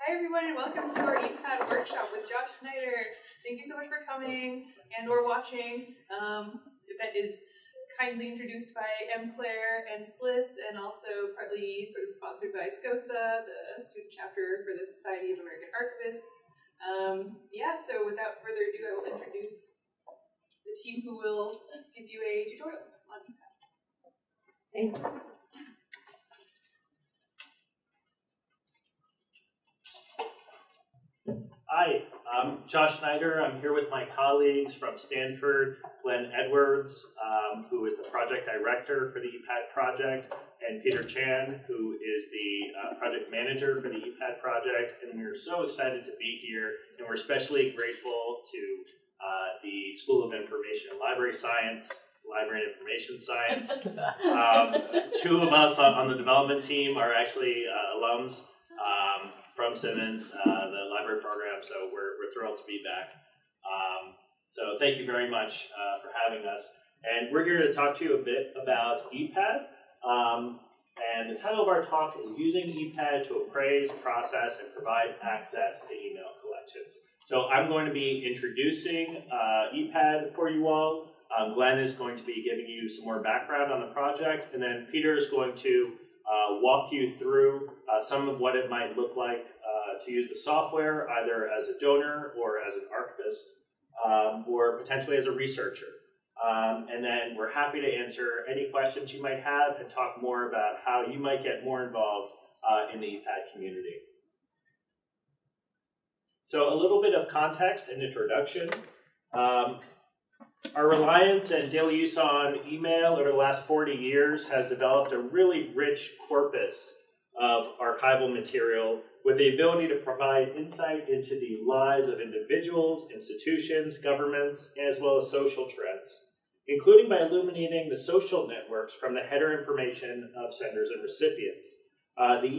Hi everyone and welcome to our ePADD workshop with Josh Snyder. Thank you so much for coming and or watching. This event is kindly introduced by M. Claire and SLIS and also partly sort of sponsored by SCOSA, the student chapter for the Society of American Archivists. So without further ado, I will introduce the team who will give you a tutorial on ePADD. Thanks. Hi, I'm Josh Snyder. I'm here with my colleagues from Stanford, Glenn Edwards, who is the project director for the ePADD project, and Peter Chan, who is the project manager for the ePADD project. And we're so excited to be here, and we're especially grateful to the School of Information and Library Science, Library and Information Science. Two of us on the development team are actually alums from Simmons, the library program, so we're thrilled to be back. So thank you very much for having us. And we're here to talk to you a bit about ePADD. And the title of our talk is Using ePADD to Appraise, Process, and Provide Access to Email Collections. So I'm going to be introducing ePADD for you all. Glenn is going to be giving you some more background on the project, and then Peter is going to walk you through some of what it might look like to use the software, either as a donor or as an archivist, or potentially as a researcher. And then we're happy to answer any questions you might have and talk more about how you might get more involved in the ePADD community. So a little bit of context and introduction. Our reliance and daily use on email over the last 40 years has developed a really rich corpus of archival material with the ability to provide insight into the lives of individuals, institutions, governments, as well as social trends, including by illuminating the social networks from the header information of senders and recipients. These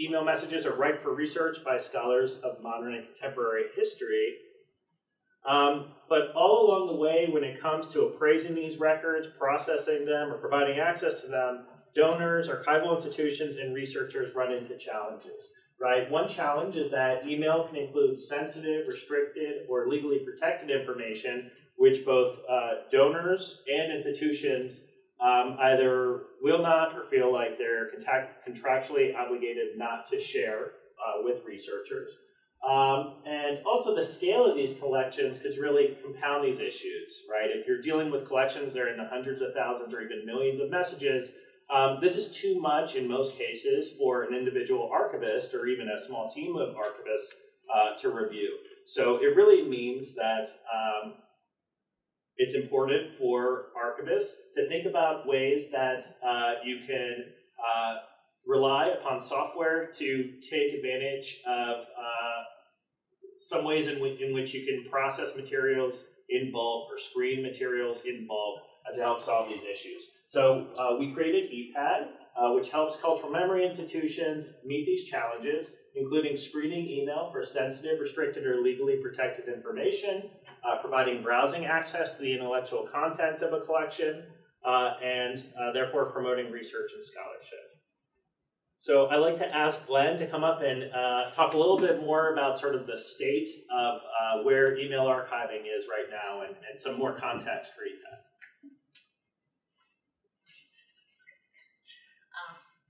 email messages are ripe for research by scholars of modern and contemporary history. But all along the way, when it comes to appraising these records, processing them, or providing access to them, donors, archival institutions, and researchers run into challenges, right? One challenge is that email can include sensitive, restricted, or legally protected information, which both donors and institutions either will not or feel like they're contractually obligated not to share with researchers. And also the scale of these collections could really compound these issues, right? If you're dealing with collections that are in the hundreds of thousands or even millions of messages, this is too much in most cases for an individual archivist or even a small team of archivists to review. So it really means that it's important for archivists to think about ways that you can rely upon software to take advantage of some ways in which you can process materials in bulk or screen materials in bulk to help solve these issues. So we created ePADD, which helps cultural memory institutions meet these challenges, including screening email for sensitive, restricted, or legally protected information, providing browsing access to the intellectual contents of a collection, and therefore promoting research and scholarship. So I'd like to ask Glenn to come up and talk a little bit more about sort of the state of where email archiving is right now and some more context for ePADD.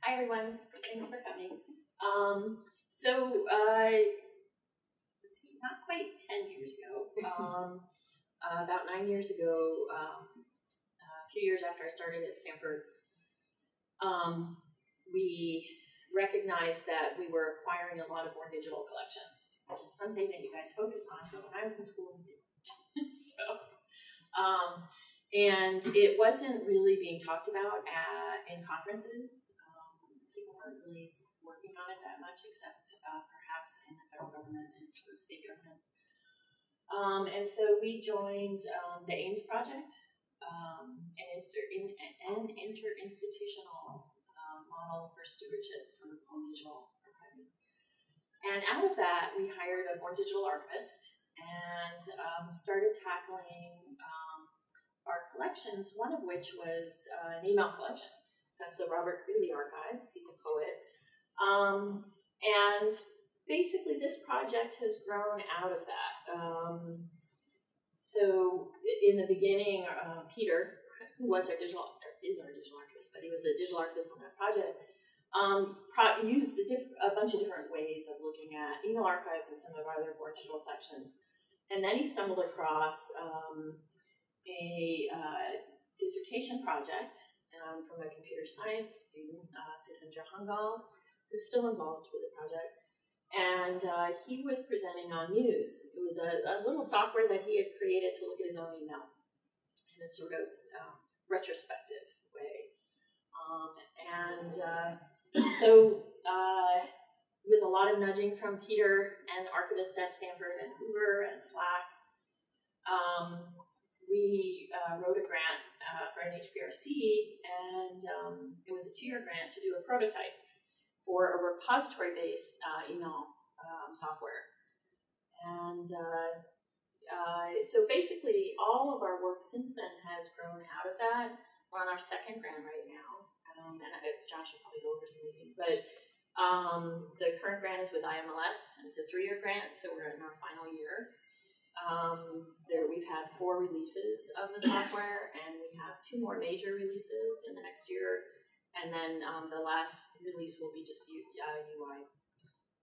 Hi everyone, thanks for coming. Let's see, not quite 10 years ago, about 9 years ago, a few years after I started at Stanford, we recognized that we were acquiring a lot of more digital collections, which is something that you guys focus on, but when I was in school, we didn't. And it wasn't really being talked about in conferences. People weren't really working on it that much, except perhaps in the federal government and sort of state governments. And so we joined the AIMS project, an interinstitutional model for stewardship for digital archiving. And out of that, we hired a born digital archivist and started tackling our collections, one of which was an email collection. So that's the Robert Creeley Archives. He's a poet. And basically this project has grown out of that. So in the beginning, Peter, who is our digital archivist, but he was the digital archivist on that project, used a bunch of different ways of looking at email archives and some of our other more digital collections. And then he stumbled across a dissertation project from a computer science student, Sudhindra Hangal, who's still involved with the project. And he was presenting on Muse. It was a little software that he had created to look at his own email in a sort of retrospective way. So with a lot of nudging from Peter and archivists at Stanford and Hoover and Slack, we wrote a grant for an HPRC, and it was a 2-year grant to do a prototype for a repository-based email software. And so basically all of our work since then has grown out of that. We're on our 2nd grant right now, and Josh will probably go over some of these things, but the current grant is with IMLS, and it's a 3-year grant, so we're in our final year. We've had 4 releases of the software, and we have 2 more major releases in the next year. And then the last release will be just UI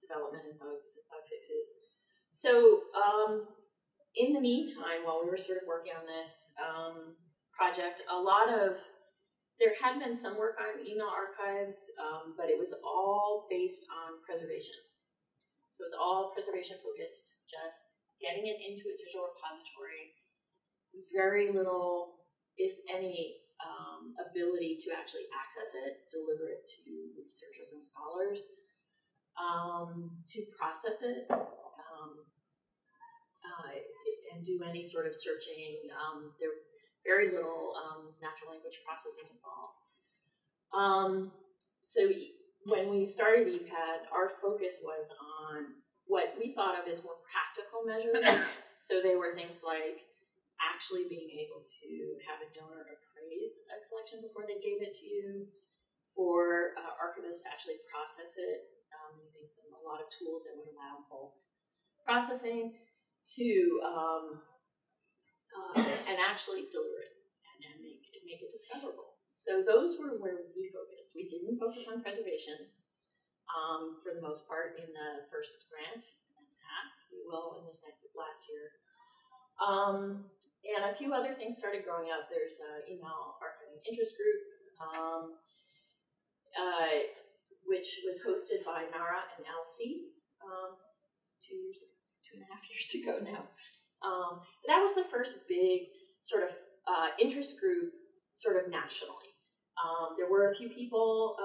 development and bug fixes. So in the meantime, while we were sort of working on this project, there had been some work on email archives, but it was all based on preservation. So it was all preservation focused, just getting it into a digital repository, very little, if any, ability to actually access it, deliver it to researchers and scholars, to process it, and do any sort of searching. There very little natural language processing involved. So when we started ePADD, our focus was on what we thought of as more practical measures. So they were things like actually being able to have a donor appraise a collection before they gave it to you, for archivists to actually process it using a lot of tools that would allow bulk processing, to and actually deliver it and make it discoverable. So those were where we focused. We didn't focus on preservation for the most part in the first grant and a half. We will in this last year. And a few other things started growing up. There's an email archiving interest group, which was hosted by Nara and LC. It's 2.5 years ago now. That was the first big sort of interest group, sort of nationally. There were a few people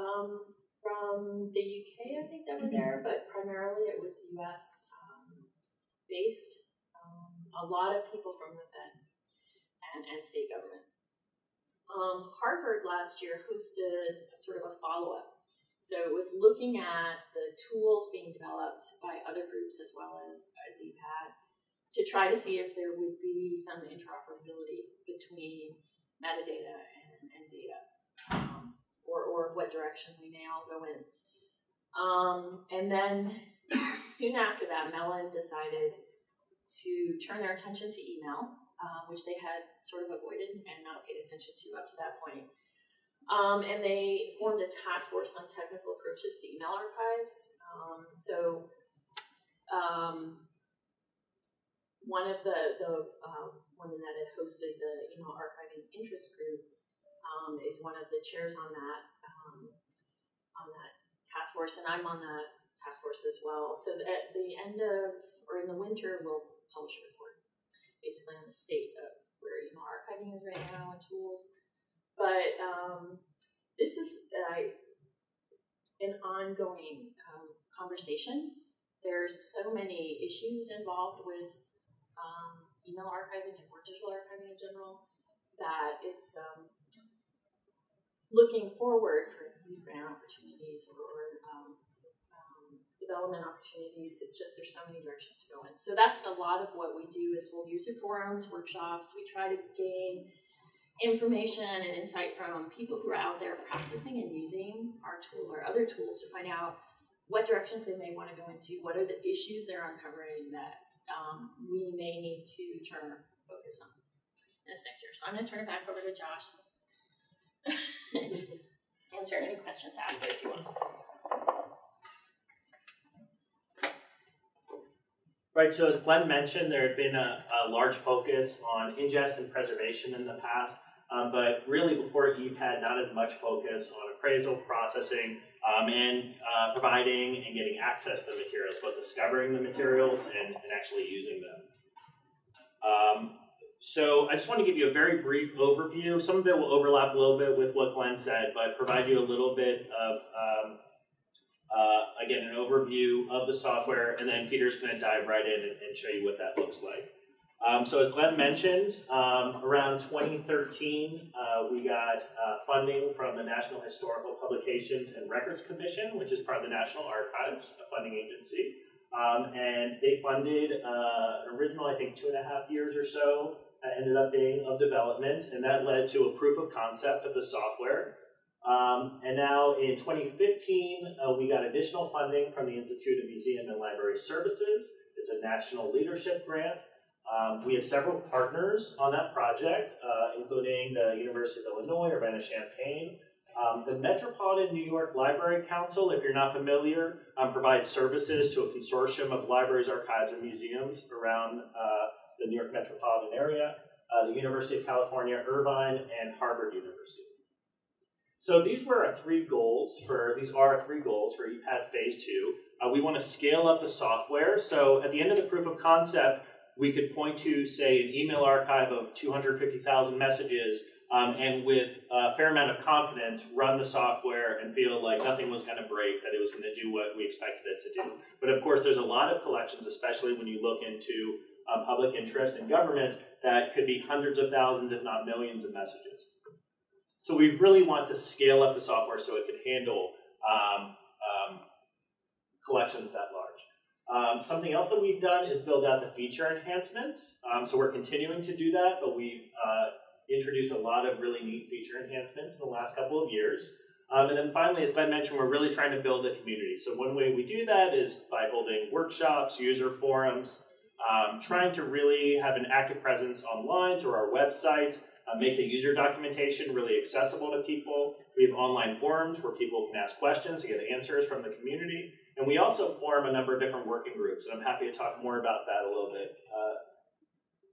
from the UK, I think, that were there, but primarily it was US based. A lot of people from the Fed and state government. Harvard last year hosted sort of a follow-up. So it was looking at the tools being developed by other groups as well as ePADD to try to see if there would be some interoperability between metadata and data, or what direction we may all go in. And then soon after that, Mellon decided to turn their attention to email, which they had sort of avoided and not paid attention to up to that point. And they formed a task force on technical approaches to email archives. One of the women that had hosted the email archiving interest group is one of the chairs on that task force, and I'm on that task force as well. So at the end of, or in the winter, we'll publish a report, basically on the state of where email archiving is right now and tools. But this is an ongoing conversation. There's so many issues involved with email archiving and more digital archiving in general that it's looking forward for new grant opportunities or development opportunities. It's just there's so many directions to go in. So that's a lot of what we do, is hold user forums, workshops. We try to gain information and insight from people who are out there practicing and using our tool or other tools to find out what directions they may want to go into, what are the issues they're uncovering that we may need to turn our focus on this next year. So I'm going to turn it back over to Josh. Answer any questions after if you want. Right, so as Glenn mentioned, there had been a large focus on ingest and preservation in the past, but really before ePADD, not as much focus on appraisal, processing, and providing and getting access to the materials, both discovering the materials and actually using them. So I just want to give you a very brief overview. Some of it will overlap a little bit with what Glenn said, but provide you a little bit of, again, an overview of the software, and then Peter's going to dive right in and show you what that looks like. So as Glenn mentioned, around 2013, we got funding from the National Historical Publications and Records Commission, which is part of the National Archives, a funding agency. And they funded an original, I think, 2.5 years or so, ended up being of development, and that led to a proof of concept of the software. And now in 2015, we got additional funding from the Institute of Museum and Library Services. It's a national leadership grant. We have several partners on that project, including the University of Illinois, Urbana-Champaign. The Metropolitan New York Library Council, if you're not familiar, provides services to a consortium of libraries, archives, and museums around the New York metropolitan area, the University of California, Irvine, and Harvard University. So these are our three goals for ePADD Phase 2. We want to scale up the software. So at the end of the proof of concept, we could point to, say, an email archive of 250,000 messages, and with a fair amount of confidence, run the software and feel like nothing was going to break, that it was going to do what we expected it to do. But of course, there's a lot of collections, especially when you look into public interest in government, that could be hundreds of thousands, if not millions of messages. So we really want to scale up the software so it could handle collections that large. Something else that we've done is build out the feature enhancements. So we're continuing to do that, but we've introduced a lot of really neat feature enhancements in the last couple of years. And then finally, as Ben mentioned, we're really trying to build a community. So one way we do that is by holding workshops, user forums, trying to really have an active presence online through our website, make the user documentation really accessible to people. We have online forums where people can ask questions and get answers from the community. And we also form a number of different working groups, and I'm happy to talk more about that a little bit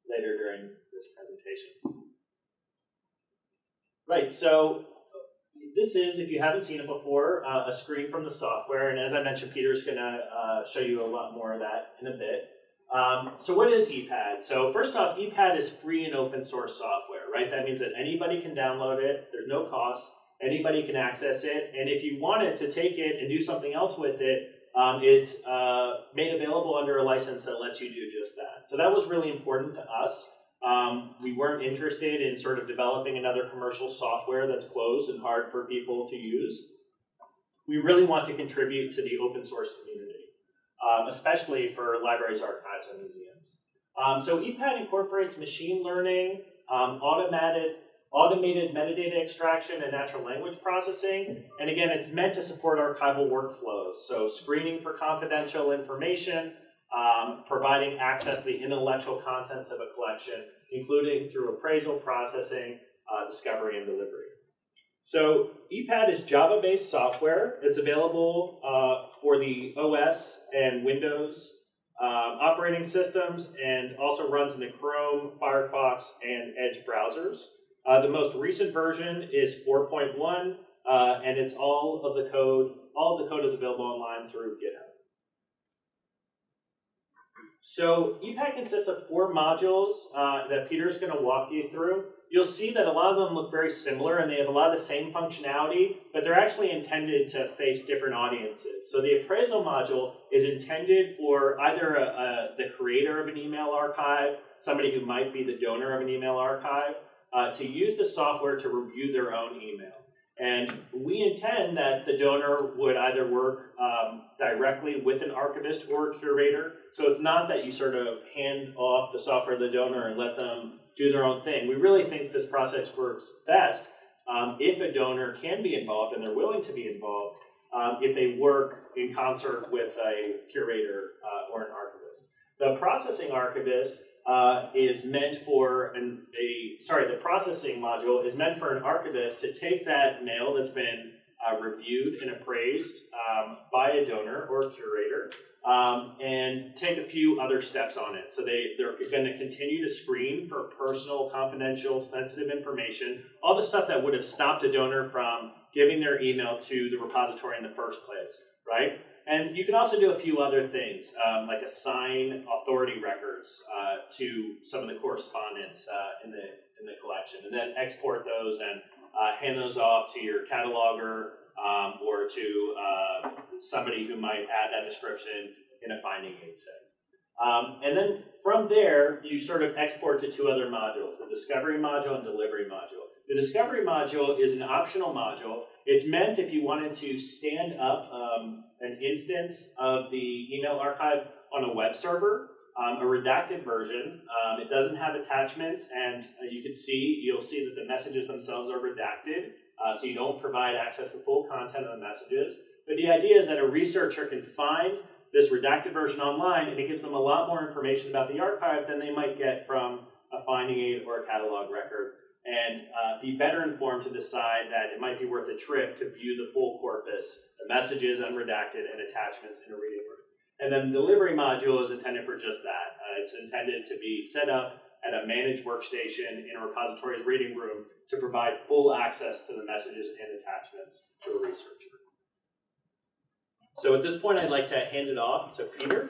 later during this presentation. Right, so this is, if you haven't seen it before, a screen from the software, and as I mentioned, Peter's going to show you a lot more of that in a bit. So what is ePADD? So first off, ePADD is free and open source software, right? That means that anybody can download it, there's no cost, anybody can access it, and if you wanted to take it and do something else with it, it's made available under a license that lets you do just that. So that was really important to us. We weren't interested in sort of developing another commercial software that's closed and hard for people to use. We really want to contribute to the open source community, especially for libraries, archives, and museums. So ePADD incorporates machine learning, automated metadata extraction, and natural language processing. And again, it's meant to support archival workflows. So screening for confidential information, providing access to the intellectual contents of a collection, including through appraisal, processing, discovery, and delivery. So ePADD is Java-based software. It's available for the OS and Windows operating systems, and also runs in the Chrome, Firefox, and Edge browsers. The most recent version is 4.1, and it's all of the code is available online through GitHub. So ePADD consists of 4 modules that Peter's going to walk you through. You'll see that a lot of them look very similar, and they have a lot of the same functionality, but they're actually intended to face different audiences. So the appraisal module is intended for either the creator of an email archive, somebody who might be the donor of an email archive, to use the software to review their own email. And we intend that the donor would either work directly with an archivist or a curator. So it's not that you sort of hand off the software to the donor and let them do their own thing. We really think this process works best if a donor can be involved and they're willing to be involved, if they work in concert with a curator or an archivist. The processing archivist is meant for the processing module is meant for an archivist to take that mail that's been reviewed and appraised by a donor or a curator and take a few other steps on it. So they're going to continue to screen for personal, confidential, sensitive information, all the stuff that would have stopped a donor from giving their email to the repository in the first place, right? And you can also do a few other things, like assign authority records to some of the correspondence in the collection, and then export those and hand those off to your cataloger or to somebody who might add that description in a finding aid setting. And then from there, you sort of export to two other modules, the discovery module and delivery module. The discovery module is an optional module. It's meant if you wanted to stand up an instance of the email archive on a web server, a redacted version. It doesn't have attachments, and you'll see that the messages themselves are redacted, so you don't provide access to full content of the messages. But the idea is that a researcher can find this redacted version online, and it gives them a lot more information about the archive than they might get from a finding aid or a catalog record, and be better informed to decide that it might be worth a trip to view the full corpus, the messages unredacted, and attachments in a reading room. And then the delivery module is intended for just that. It's intended to be set up at a managed workstation in a repository's reading room to provide full access to the messages and attachments to a researcher. So at this point, I'd like to hand it off to Peter.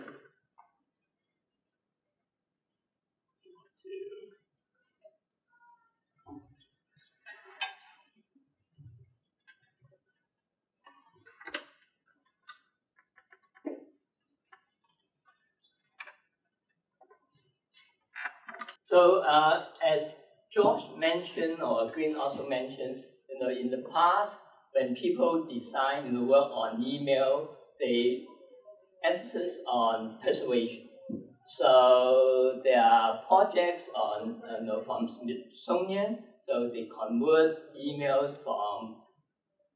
So as George mentioned, or Green also mentioned, in the past, when people design work on email, they emphasis on persuasion. So there are projects on from Smithsonian, so they convert emails from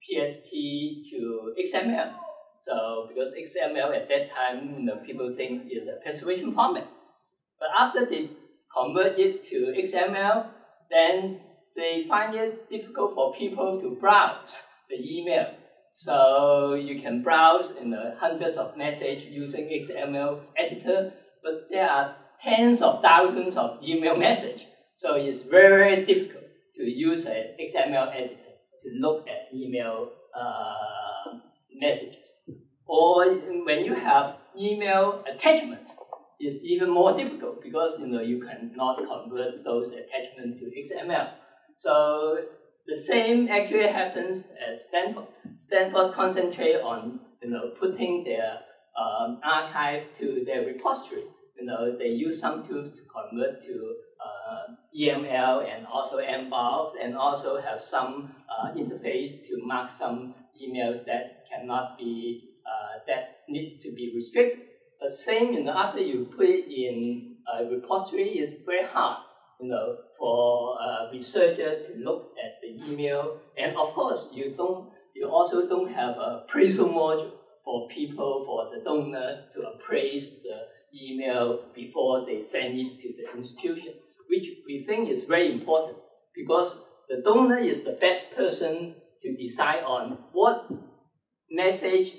PST to XML. So because XML at that time, people think is a persuasion format, but after they convert it to XML, then they find it difficult for people to browse the email. So you can browse hundreds of messages using XML editor, but there are tens of thousands of email messages. So it's very difficult to use an XML editor to look at email messages. Or when you have email attachments, it's even more difficult because you cannot convert those attachments to XML. So the same actually happens at Stanford. Stanford concentrate on putting their archive to their repository. They use some tools to convert to EML and also MBOX, and also have some interface to mark some emails that cannot be that need to be restricted. But same, after you put it in a repository, it's very hard, for a researcher to look at the email. And of course, you also don't have a appraisal module for the donor to appraise the email before they send it to the institution, which we think is very important because the donor is the best person to decide on what message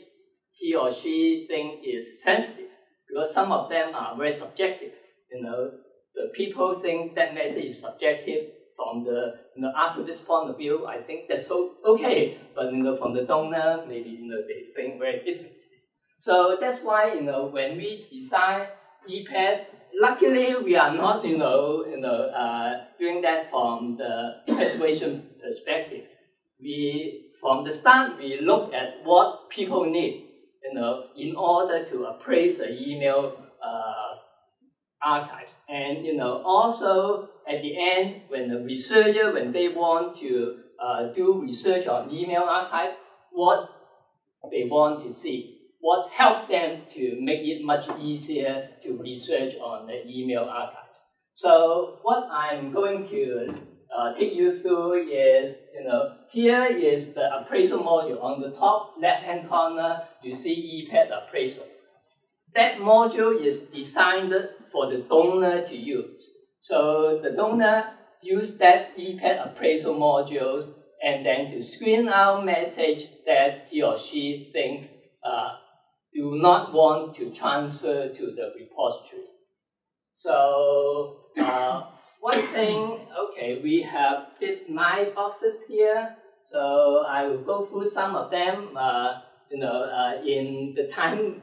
he or she thinks is sensitive, because some of them are very subjective. The people think that message is subjective. From the archivist point of view, I think that's okay, but from the donor, maybe they think very differently. So that's why when we design ePADD, luckily we are not doing that from the persuasion perspective. From the start we look at what people need in order to appraise the email archives. And also at the end, when the researcher, when they want to do research on email archive, what they want to see, what helped them to make it much easier to research on the email archives. So what I'm going to take you through is, here is the appraisal module. On the top left-hand corner, you see ePADD appraisal. That module is designed for the donor to use. So the donor use that ePADD appraisal module and then to screen out message that he or she think do not want to transfer to the repository. So one thing, okay, we have these 9 boxes here. So I will go through some of them. In the time,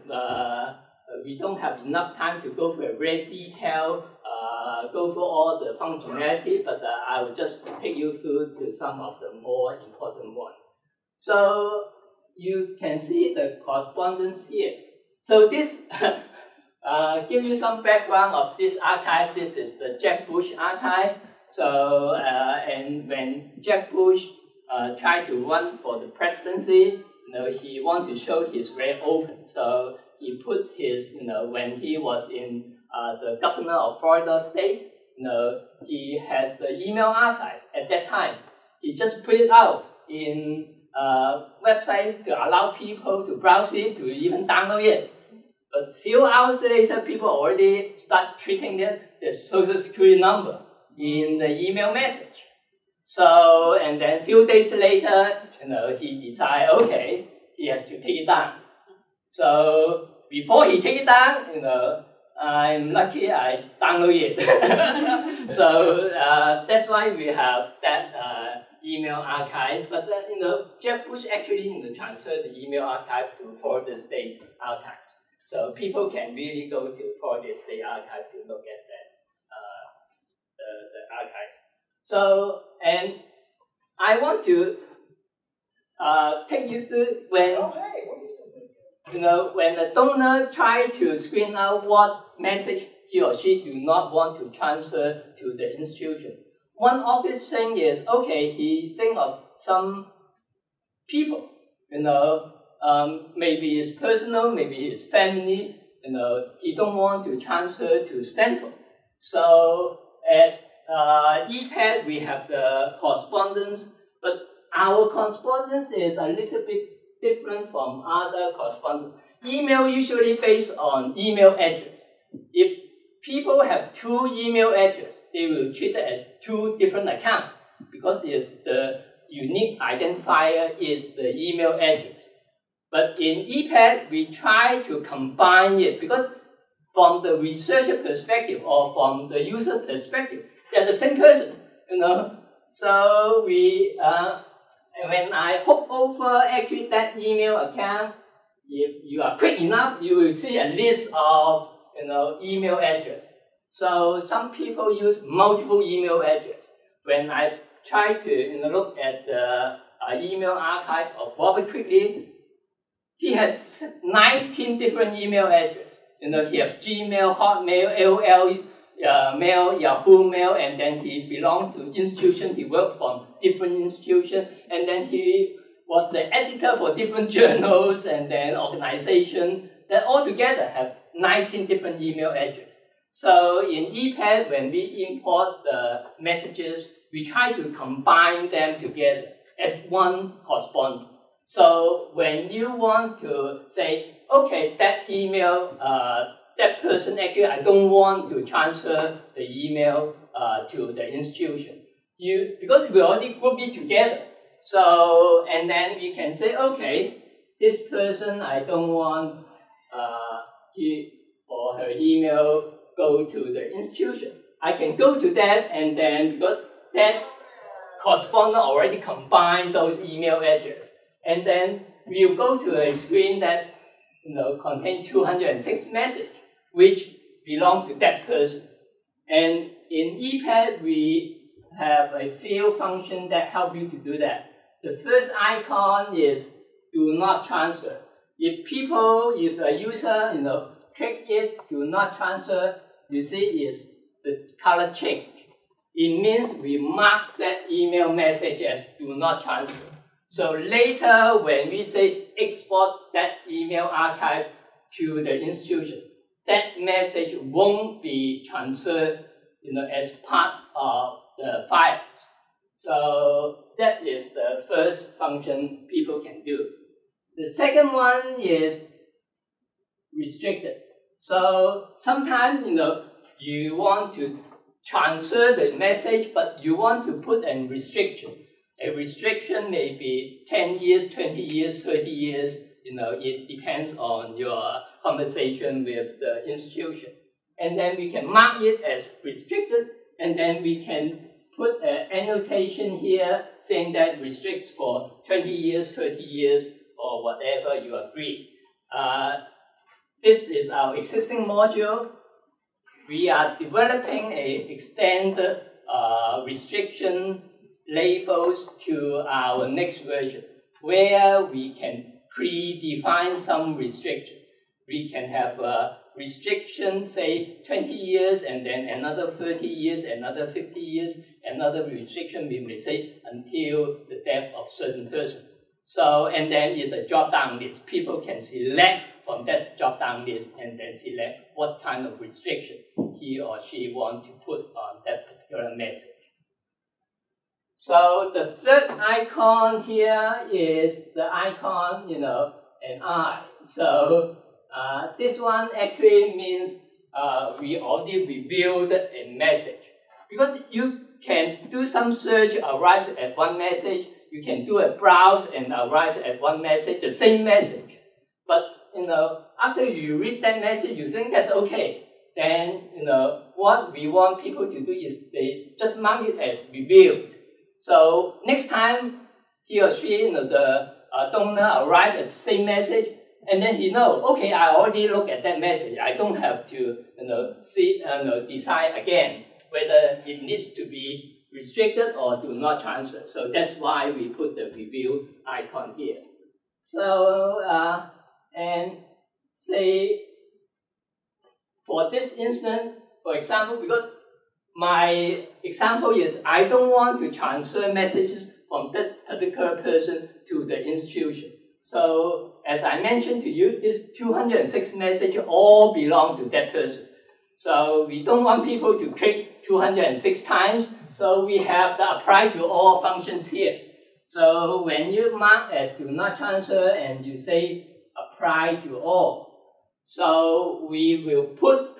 we don't have enough time to go through a very detailed, go through all the functionality, but I will just take you through to some of the more important ones. So you can see the correspondence here. So this give you some background of this archive. This is the Jeb Bush archive. So and when Jeb Bush tried to run for the presidency, he wanted to show he's very open. So he put his, when he was in the governor of Florida State, he has the email archive at that time. He just put it out in a website to allow people to browse it, to even download it. But a few hours later, people already start treating it as social security number in the email message. So, and then a few days later, he decided, okay, he has to take it down. So before he take it down, I'm lucky I download it. So that's why we have that email archive. But Jeb Bush actually transferred the email archive to Florida State archives. So people can really go to Florida State archive to look at that the archive. So, and I want to take you through when when the donor try to screen out what message he or she do not want to transfer to the institution. One obvious thing is, okay, he think of some people, maybe it's personal, maybe it's family, he don't want to transfer to Stanford. So at ePADD, we have the correspondence, but our correspondence is a little bit different from other correspondence. Email usually based on email address. If people have 2 email addresses, they will treat it as 2 different accounts because it's the unique identifier is the email address. But in ePADD, we try to combine it because from the researcher perspective or from the user perspective, they're the same person, So we, when I hop over actually that email account, if you are quick enough, you will see a list of email address. So some people use multiple email address. When I try to look at the email archive of Robert Quigley, he has 19 different email addresses. He has Gmail, Hotmail, AOL, Mail, Yahoo Mail, and then he belonged to institution. He worked from different institutions, and then he was the editor for different journals and then organizations that altogether have 19 different email addresses. So in ePADD, when we import the messages, we try to combine them together as one correspondent. So when you want to say, okay, that email, that person actually, I don't want to transfer the email to the institution. Because we already group it together. So, and then we can say, okay, this person, I don't want he or her email go to the institution. I can go to that, and then because that correspondent already combined those email addresses. And then we'll go to a screen that contains 206 messages, which belong to that person. And in ePADD, we have a few functions that help you to do that. The first icon is do not transfer. If a user, click it, do not transfer, you see is the color change. It means we mark that email message as do not transfer. So later, when we say export that email archive to the institution, that message won't be transferred, as part of the files. So that is the first function people can do. The second one is restricted. So sometimes, you want to transfer the message, but you want to put a restriction. A restriction may be 10 years, 20 years, 30 years. It depends on your conversation with the institution. And then we can mark it as restricted, and then we can put an annotation here saying that restricts for 20 years, 30 years, or whatever you agree. This is our existing module. We are developing a extended restriction labels to our next version, where we can predefine some restriction. We can have a restriction, say 20 years, and then another 30 years, another 50 years, another restriction we may say until the death of certain person. So, and then it's a drop-down list. People can select from that drop-down list and then select what kind of restriction he or she want to put on that particular message. So the third icon here is the icon, an eye. So this one actually means we already revealed a message. Because you can do some search, arrive at one message. You can do a browse and arrive at one message, the same message. But, after you read that message, you think that's okay. Then, what we want people to do is they just mark it as revealed. So next time he or she, the donor arrive at the same message, and then he knows, okay, I already looked at that message. I don't have to, decide again whether it needs to be restricted or do not transfer. So that's why we put the review icon here. So, and say, for this instance, for example, because my example is I don't want to transfer messages from that particular person to the institution. So, as I mentioned to you, these 206 messages all belong to that person. So, we don't want people to click 206 times, so we have the apply to all functions here. So, when you mark as do not transfer and you say apply to all, so we will put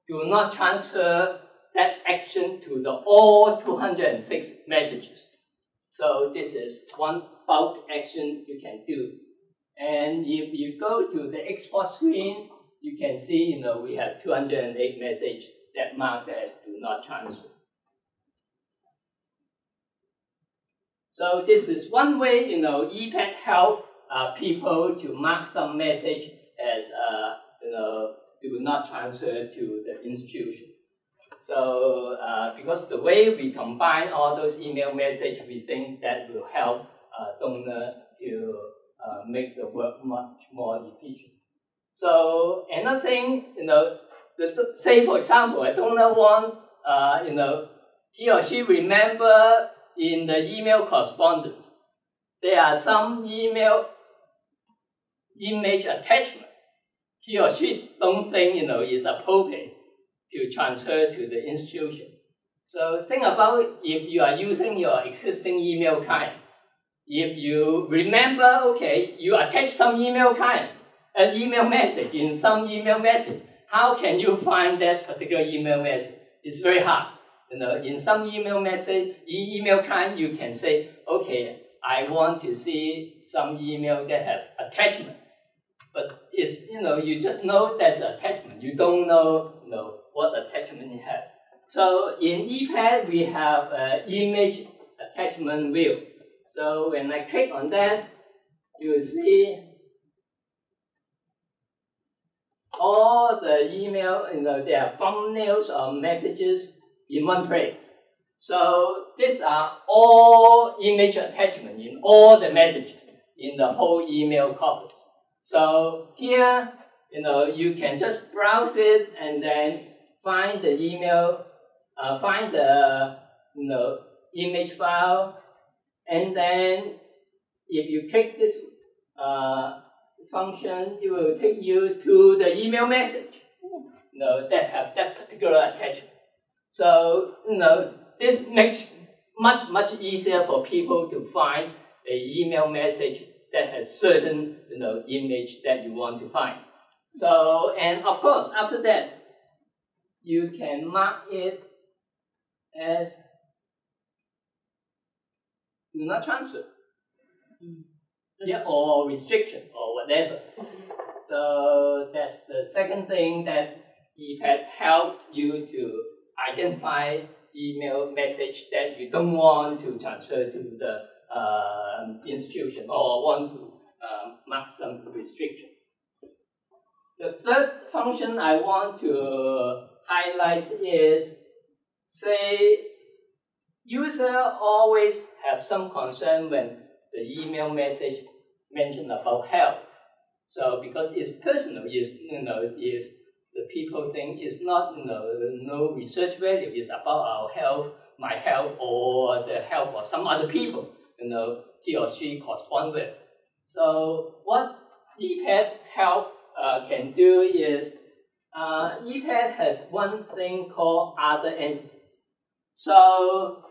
do not transfer that action to the all 206 messages. So this is one bulk action you can do. And if you go to the export screen, you can see, we have 208 messages that marked as do not transfer. So this is one way, ePADD help people to mark some message as, do not transfer to the institution. So, because the way we combine all those email messages, we think that will help donor to make the work much more efficient. So, another thing, say for example, a donor want, he or she remember in the email correspondence, there are some image attachment. He or she don't think, is appropriate to transfer to the institution. So think about if you are using your existing email client. If you remember, okay, you attach some email client, an email message in some email message. How can you find that particular email message? It's very hard. In some email message, email client, you can say, okay, I want to see some email that have attachment. But it's, you just know there's an attachment. You don't know, what attachment it has. So in ePADD, we have an image attachment view. So when I click on that, you will see all the email, there are thumbnails or messages in one place. So these are all image attachments in all the messages in the whole email corpus. So here, you can just browse it and then find the email, find the image file, and then if you click this function, it will take you to the email message that have that particular attachment. So this makes much easier for people to find an email message that has certain image that you want to find. So, and of course, after that, you can mark it as do not transfer, yeah, or restriction or whatever. So that's the second thing that ePADD helped you to identify email message that you don't want to transfer to the institution or want to mark some restriction. The third function I want to highlight is, say, user always have some concern when the email message mentioned about health. So because it's personal, if the people think it's not no research value, it's about our health, my health, or the health of some other people, he or she correspond with. So what ePADD help can do is, ePADD has one thing called other entities. So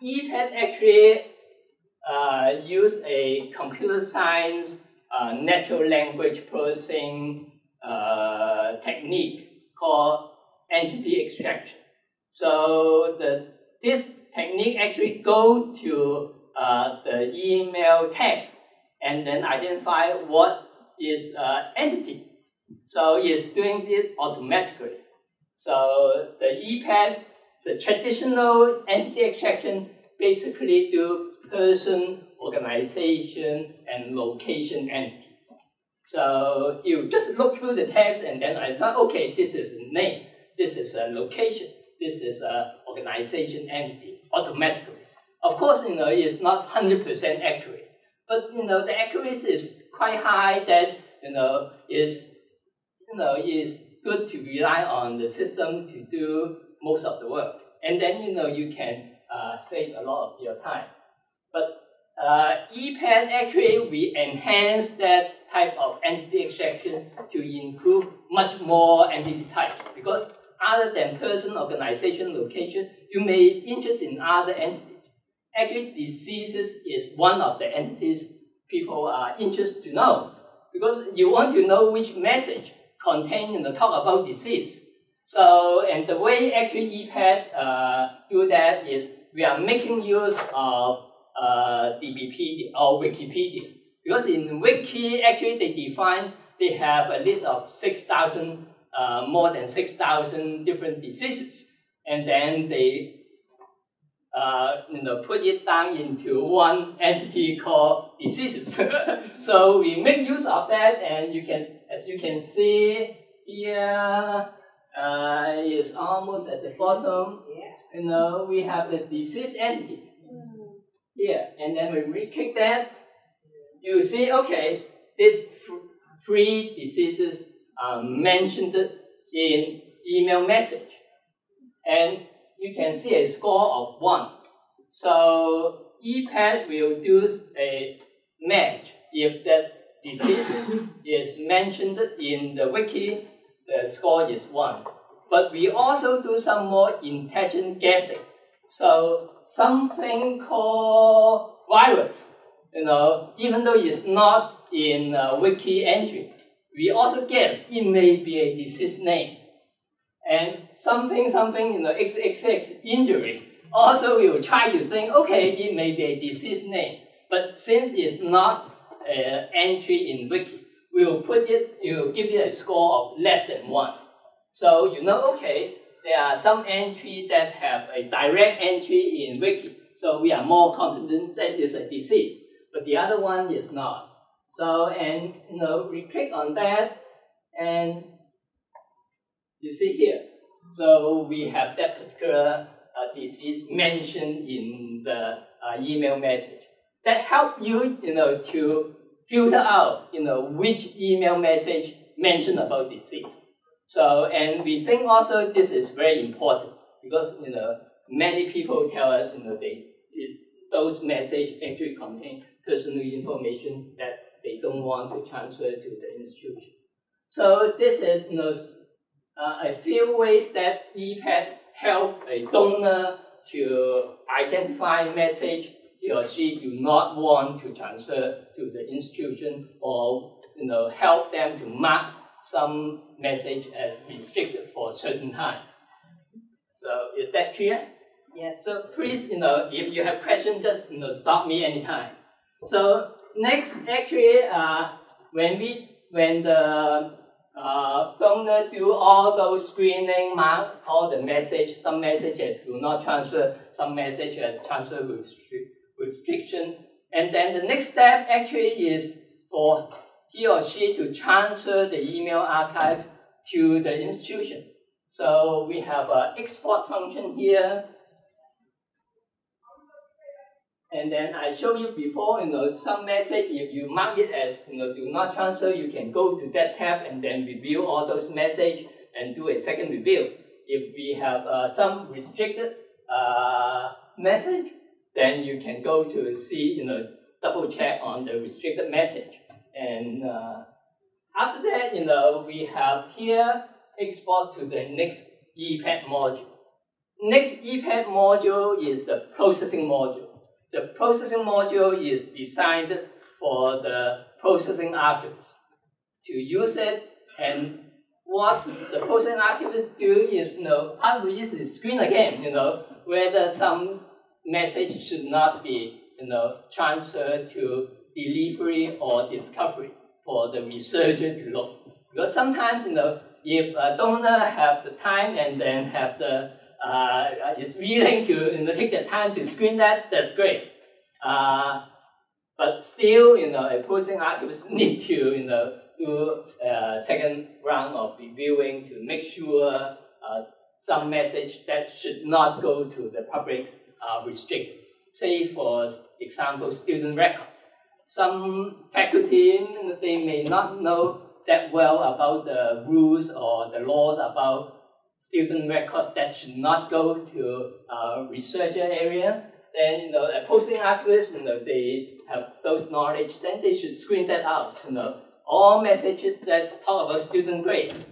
ePADD actually use a computer science natural language processing technique called entity extraction. So this technique actually go to the email text and then identify what is entity. So it's doing it automatically. So the ePADD, the traditional entity extraction, basically do person, organization, and location entities. So you just look through the text and then identify, okay, this is a name, this is a location, this is an organization entity, automatically. Of course, it's not 100% accurate, but the accuracy is quite high that is good to rely on the system to do most of the work, and then you can save a lot of your time. But ePADD actually we enhance that type of entity extraction to include much more entity types, because other than person, organization, location, you may be interested in other entities. Actually, diseases is one of the entities people are interested to know, because you want to know which message contain talk about disease. So, and the way actually ePADD do that is we are making use of DBpedia or Wikipedia, because in Wiki actually they have a list of 6,000 more than 6,000 different diseases, and then they put it down into one entity called diseases. So we make use of that, and as you can see here, is almost at the bottom. We have the disease entity here, and then when we click that, you see, okay, these three diseases are mentioned in email message, and you can see a score of 1. So ePADD will do a match. If that disease is mentioned in the wiki, the score is 1. But we also do some more intelligent guessing. So something called virus, even though it's not in a wiki entry, we also guess it may be a disease name. And something, XXX injury, also we will try to think, okay, it may be a disease name. But since it's not an entry in wiki, we will give it a score of less than 1. So okay, there are some entries that have a direct entry in wiki, so we are more confident that it's a disease, but the other one is not. So, and we click on that, and you see here, so we have that particular disease mentioned in the email message. That helps you, to filter out, which email message mentioned about disease. So, and we think also this is very important, because many people tell us those messages actually contain personal information that they don't want to transfer to the institution. So this is a few ways that ePADD help a donor to identify message he or she do not want to transfer to the institution, or help them to mark some message as restricted for a certain time. So is that clear? Yes. So please, if you have questions, just stop me anytime. So next, actually, when the donor do all those screening, mark all the message, some messages do not transfer, some messages transfer with restriction, and then the next step actually is for he or she to transfer the email archive to the institution. So we have an export function here. And then I showed you before, some message, if you mark it as, do not transfer, you can go to that tab and then review all those messages and do a second review. If we have some restricted message, then you can go to see, double check on the restricted message. And after that, we have here export to the next ePADD module. Next ePADD module is the processing module. The processing module is designed for the processing archivists to use it, and what the processing archivists do is, part of it is screen again, whether some message should not be, transferred to delivery or discovery for the researcher to look. Because sometimes, if a donor have the time and then have the is willing to take the time to screen that, that's great. But still, a processing archivist need to do a second round of reviewing to make sure some message that should not go to the public restricted. Say, for example, student records. Some faculty, they may not know that well about the rules or the laws about student records that should not go to researcher area. Then, a posting archivist, they have those knowledge, then they should screen that out. All messages that talk about student grade,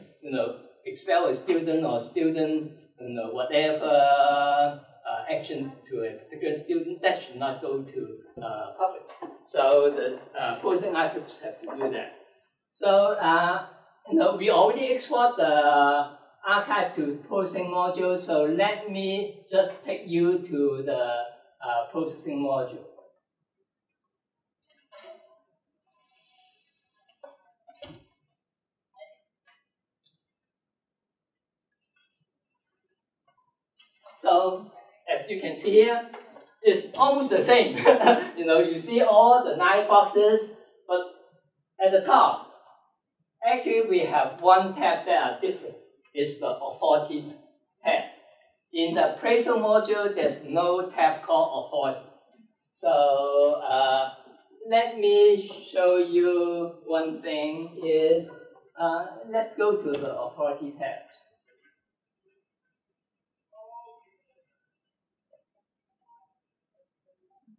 expel a student or student, whatever action to a particular student, that should not go to public. So the posting archivists have to do that. So, we already export the archive to processing module, so let me just take you to the processing module. So, as you can see here, it's almost the same. You see all the 9 boxes, but at the top, actually we have one tab that are different. It's the authorities tab. In the appraisal module, there's no tab called authorities. So let me show you one thing is, let's go to the authority tabs.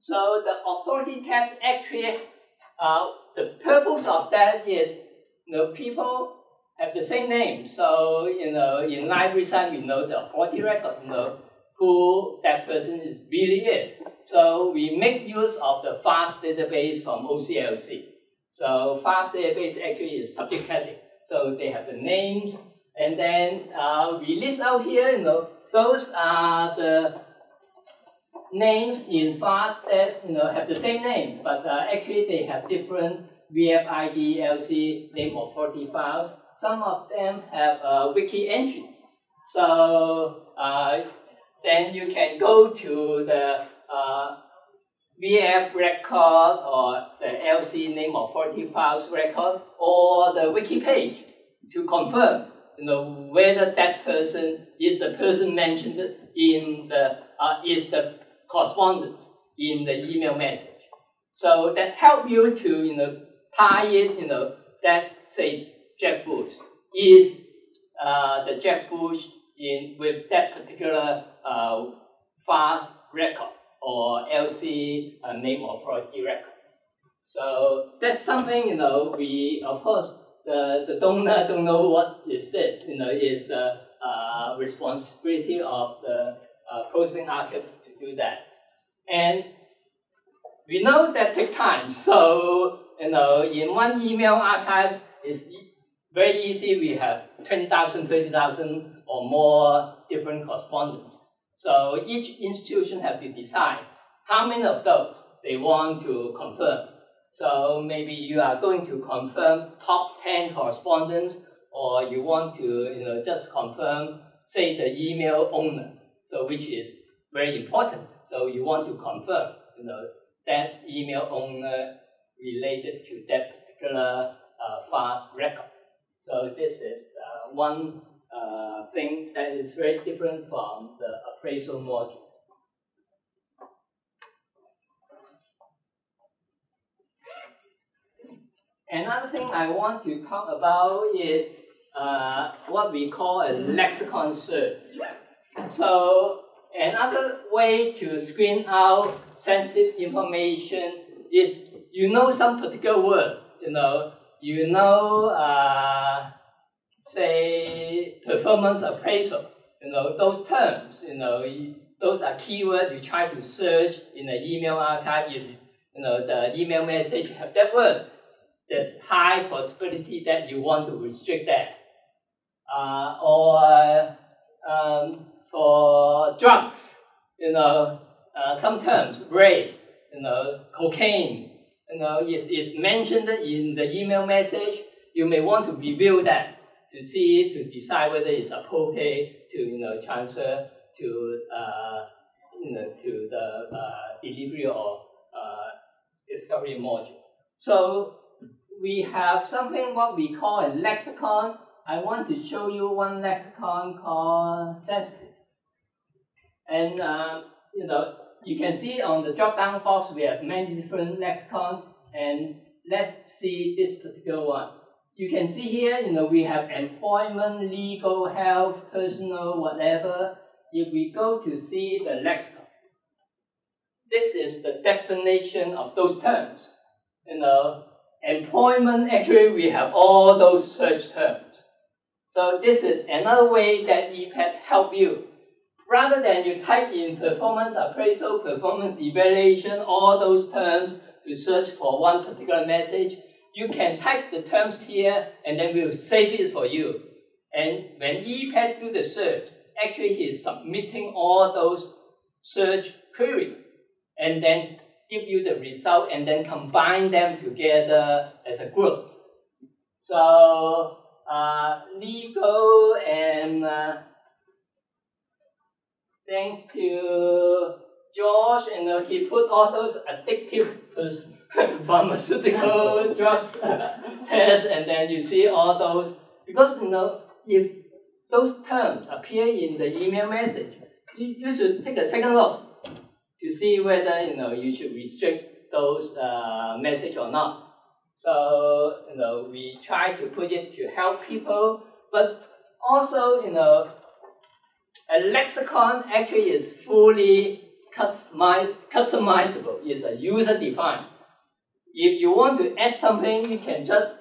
So the authority tabs actually, the purpose of that is, people have the same name. So, in library side, we know the authority record, who that person really is. So we make use of the FAST database from OCLC. So FAST database actually is subject heading. So they have the names, and then we list out here, those are the names in FAST that have the same name, but actually they have different VFID, LC, name authority files. Some of them have wiki entries. So then you can go to the VF record or the LC name authority files record or the wiki page to confirm whether that person is the person mentioned in the is the correspondence in the email message. So that help you to tie it, that say Jack Bush is the Jack Bush with that particular FAST record or LC name authority records. So that's something we of course the donor don't know what is this. Is the responsibility of the posting archives to do that. And we know that takes time. So, in one email archive, it's very easy. We have 20,000, 30,000 or more different correspondence. So each institution have to decide how many of those they want to confirm. So maybe you are going to confirm top 10 correspondence, or you want to just confirm, say, the email owner, so which is very important. So you want to confirm that email owner related to that particular fast record. So this is one thing that is very different from the appraisal module. Another thing I want to talk about is what we call a lexicon search. So another way to screen out sensitive information is some particular word, say performance appraisal, those terms, those are keywords you try to search in the email archive. If the email message have that word, there's high possibility that you want to restrict that. For drugs, some terms, rape, cocaine, if it's mentioned in the email message, you may want to review that to decide whether it's appropriate to transfer to the delivery or discovery module. So we have something what we call a lexicon. I want to show you one lexicon called sensitive. And you can see on the drop-down box we have many different lexicons, and let's see this particular one. You can see here, we have employment, legal, health, personal, whatever. If we go to see the lexicon, this is the definition of those terms. Employment, actually, we have all those search terms. So this is another way that ePADD help you. Rather than you type in performance appraisal, performance evaluation, all those terms to search for one particular message, you can type the terms here and then we'll save it for you. And when ePADD do the search, actually he's submitting all those search queries and then give you the result and then combine them together as a group. So legal and thanks to George, he put all those addictive pharmaceutical drugs tests, and then you see all those, because if those terms appear in the email message, you should take a second look to see whether you should restrict those message or not. So we try to put it to help people, but also a lexicon actually is fully customizable. It's a user defined. If you want to add something, you can just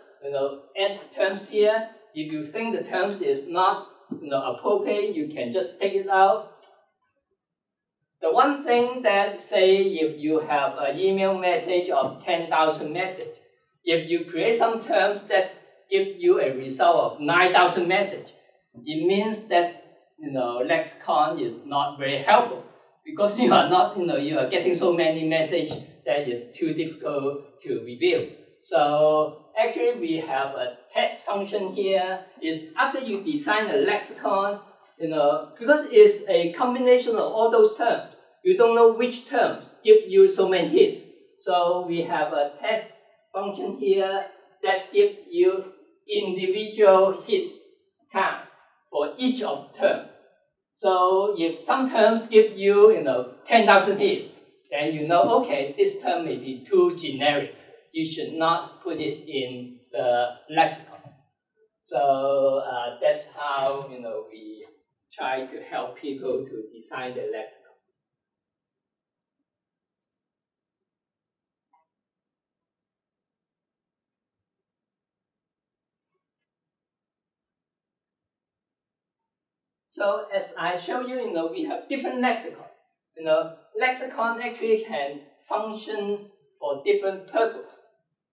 add terms here. If you think the terms is not appropriate, you can just take it out. The one thing that, say, if you have an email message of 10,000 messages, if you create some terms that give you a result of 9,000 messages, it means that lexicon is not very helpful, because you are not you are getting so many messages that is too difficult to review. So actually we have a test function here. Is after you design a lexicon, because it's a combination of all those terms, you don't know which terms give you so many hits. So we have a test function here that gives you individual hits count for each of the terms. So if some terms give you 10,000 hits, then okay, this term may be too generic. You should not put it in the lexicon. So that's how we try to help people to design the lexicon. So as I show you, we have different lexicon. Lexicon actually can function for different purposes.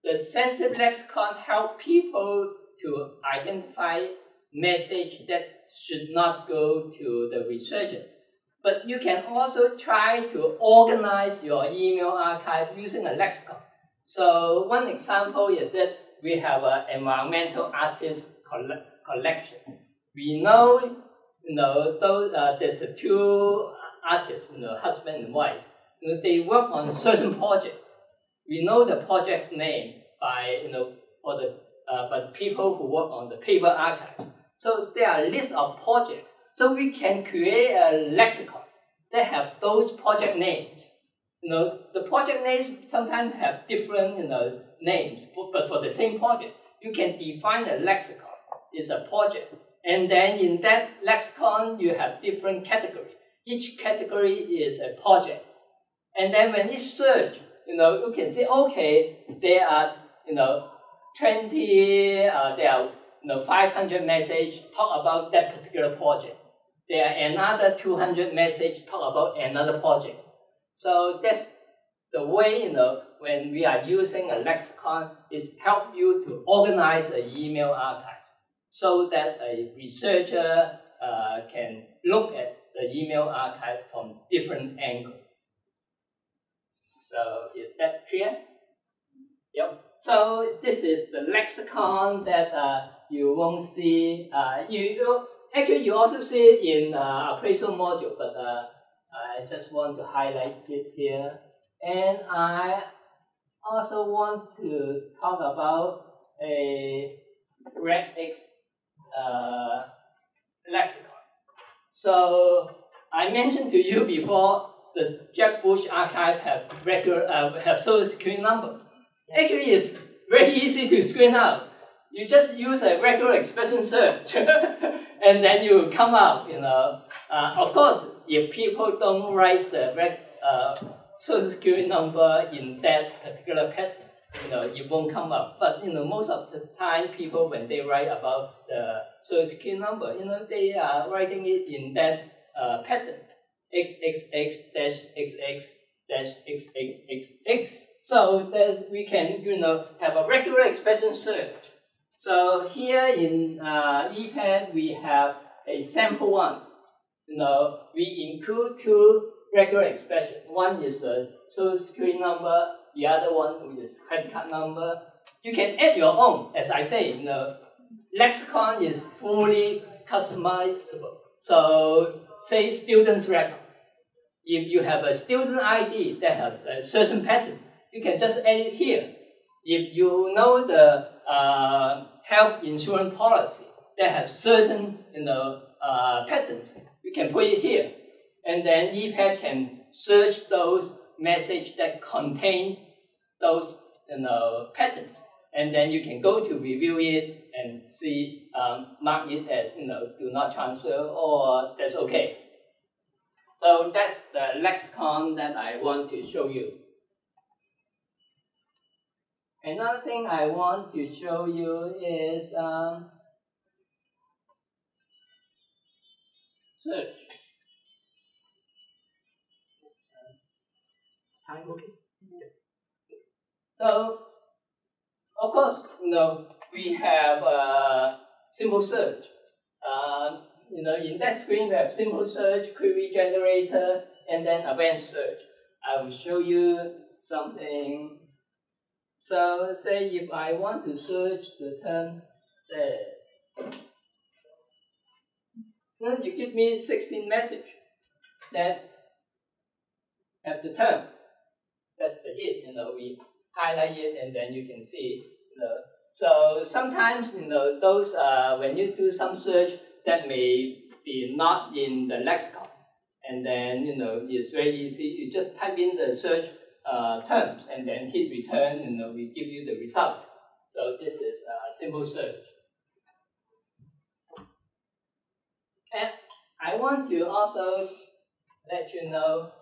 The sensitive lexicon help people to identify message that should not go to the researcher. But you can also try to organize your email archive using a lexicon. So one example is that we have an environmental artist collection. We know, there's two artists, husband and wife. They work on certain projects. We know the project's name by, but people who work on the paper archives. So there are a list of projects. So we can create a lexicon that have those project names. The project names sometimes have different, names, but for the same project, you can define a lexicon. It's a project. And then in that lexicon, you have different categories. Each category is a project. And then when you search, you can say, okay, there are, 20, there are, 500 messages talk about that particular project. There are another 200 messages talk about another project. So that's the way, when we are using a lexicon, is help you to organize an email archive so that a researcher can look at the email archive from different angles. So is that clear? Yep. So this is the lexicon that you won't see. Actually, you also see it in appraisal module, but I just want to highlight it here. And I also want to talk about a regex lexicon. So I mentioned to you before, the Jeb Bush archive have social security number. Actually, it's very easy to screen out. You just use a regular expression search, and then you come up. Of course, if people don't write the social security number in that particular pattern, it won't come up. But most of the time, people when they write about the social security number, they are writing it in that pattern. XXX-XX-XXXX. So that we can, have a regular expression search. So here in ePADD, we have a sample one. We include two regular expressions. One is the social security number. The other one is credit card number. You can add your own. As I say, lexicon is fully customizable. So say student's record. If you have a student ID that has a certain pattern, you can just add it here. If you know the health insurance policy that has certain patterns, you can put it here. And then ePADD can search those messages that contain those patterns. And then you can go to review it and see, mark it as do not transfer or that's okay. So that's the lexicon that I want to show you. Another thing I want to show you is search. Time okay? So, of course, we have simple search. In that screen we have simple search, query generator, and then advanced search. I will show you something. So say if I want to search the term you give me 16 messages that have the term. That's the hit. We highlight it and then you can see. So sometimes those when you do some search that may be not in the lexicon, and then it's very easy. You just type in the search terms and then hit return, and we give you the result. So this is a simple search. And I want to also let you know,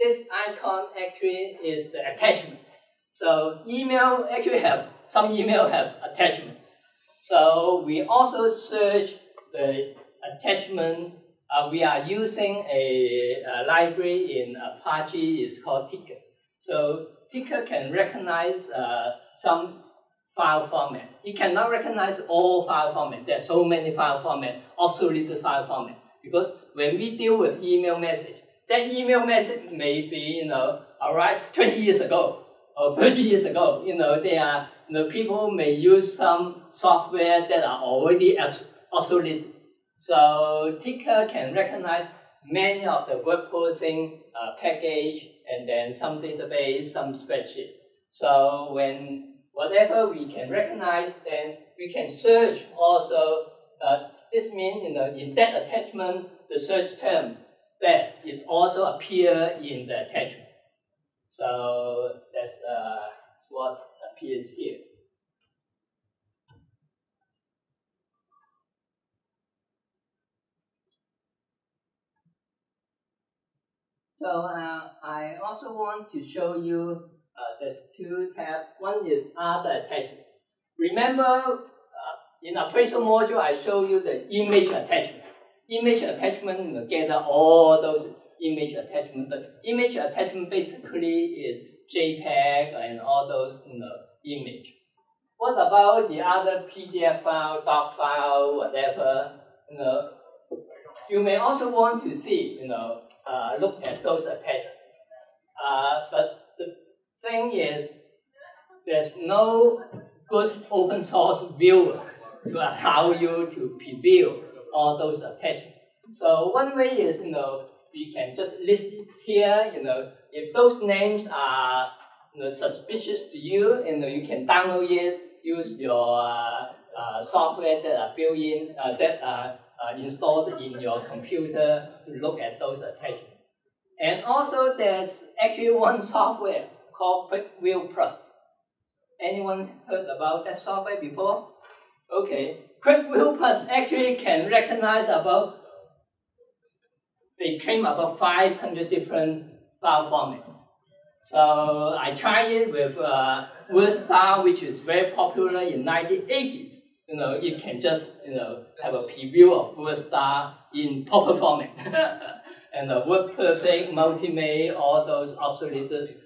this icon actually is the attachment. So email actually some email have attachment. So we also search the attachment, we are using a library in Apache. It's called Ticker. So Ticker can recognize some file format. It cannot recognize all file format. There are so many file format, obsolete file format. Because when we deal with email message, that email message may be, arrived 20 years ago or 30 years ago. They are, people may use some software that are already obsolete. So Ticker can recognize many of the web processing package and then some database, some spreadsheet. So when whatever we can recognize, then we can search also. This means in that attachment, the search term that is also appear in the attachment. So that's what appears here. So I also want to show you there's two tabs. One is other attachment. Remember in appraisal module I show you the image attachment. Image attachment gather all those image attachment, but image attachment basically is JPEG and all those image. What about the other PDF file, doc file, whatever? You may also want to see, look at those attachments. But the thing is, there's no good open source viewer to allow you to preview all those attachments. So one way is, we can just list it here. If those names are suspicious to you, you can download it, use your software that are built in, that are installed in your computer to look at those attachments. And also there's actually one software called QuickView Plus. Anyone heard about that software before? Okay, QuickView Plus actually can recognize they claim about 500 different file formats. So I tried it with WordStar, which is very popular in 1980s. You can just have a preview of WordStar in proper format. And WordPerfect, Multimate, all those obsolete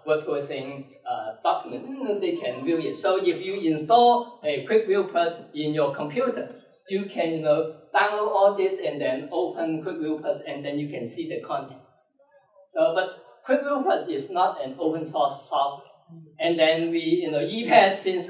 web processing documents, they can view it. So if you install a QuickView Plus in your computer, you can download all this and then open QuickView Plus and then you can see the contents. So, but QuickView Plus is not an open source software. And then we, ePADD, since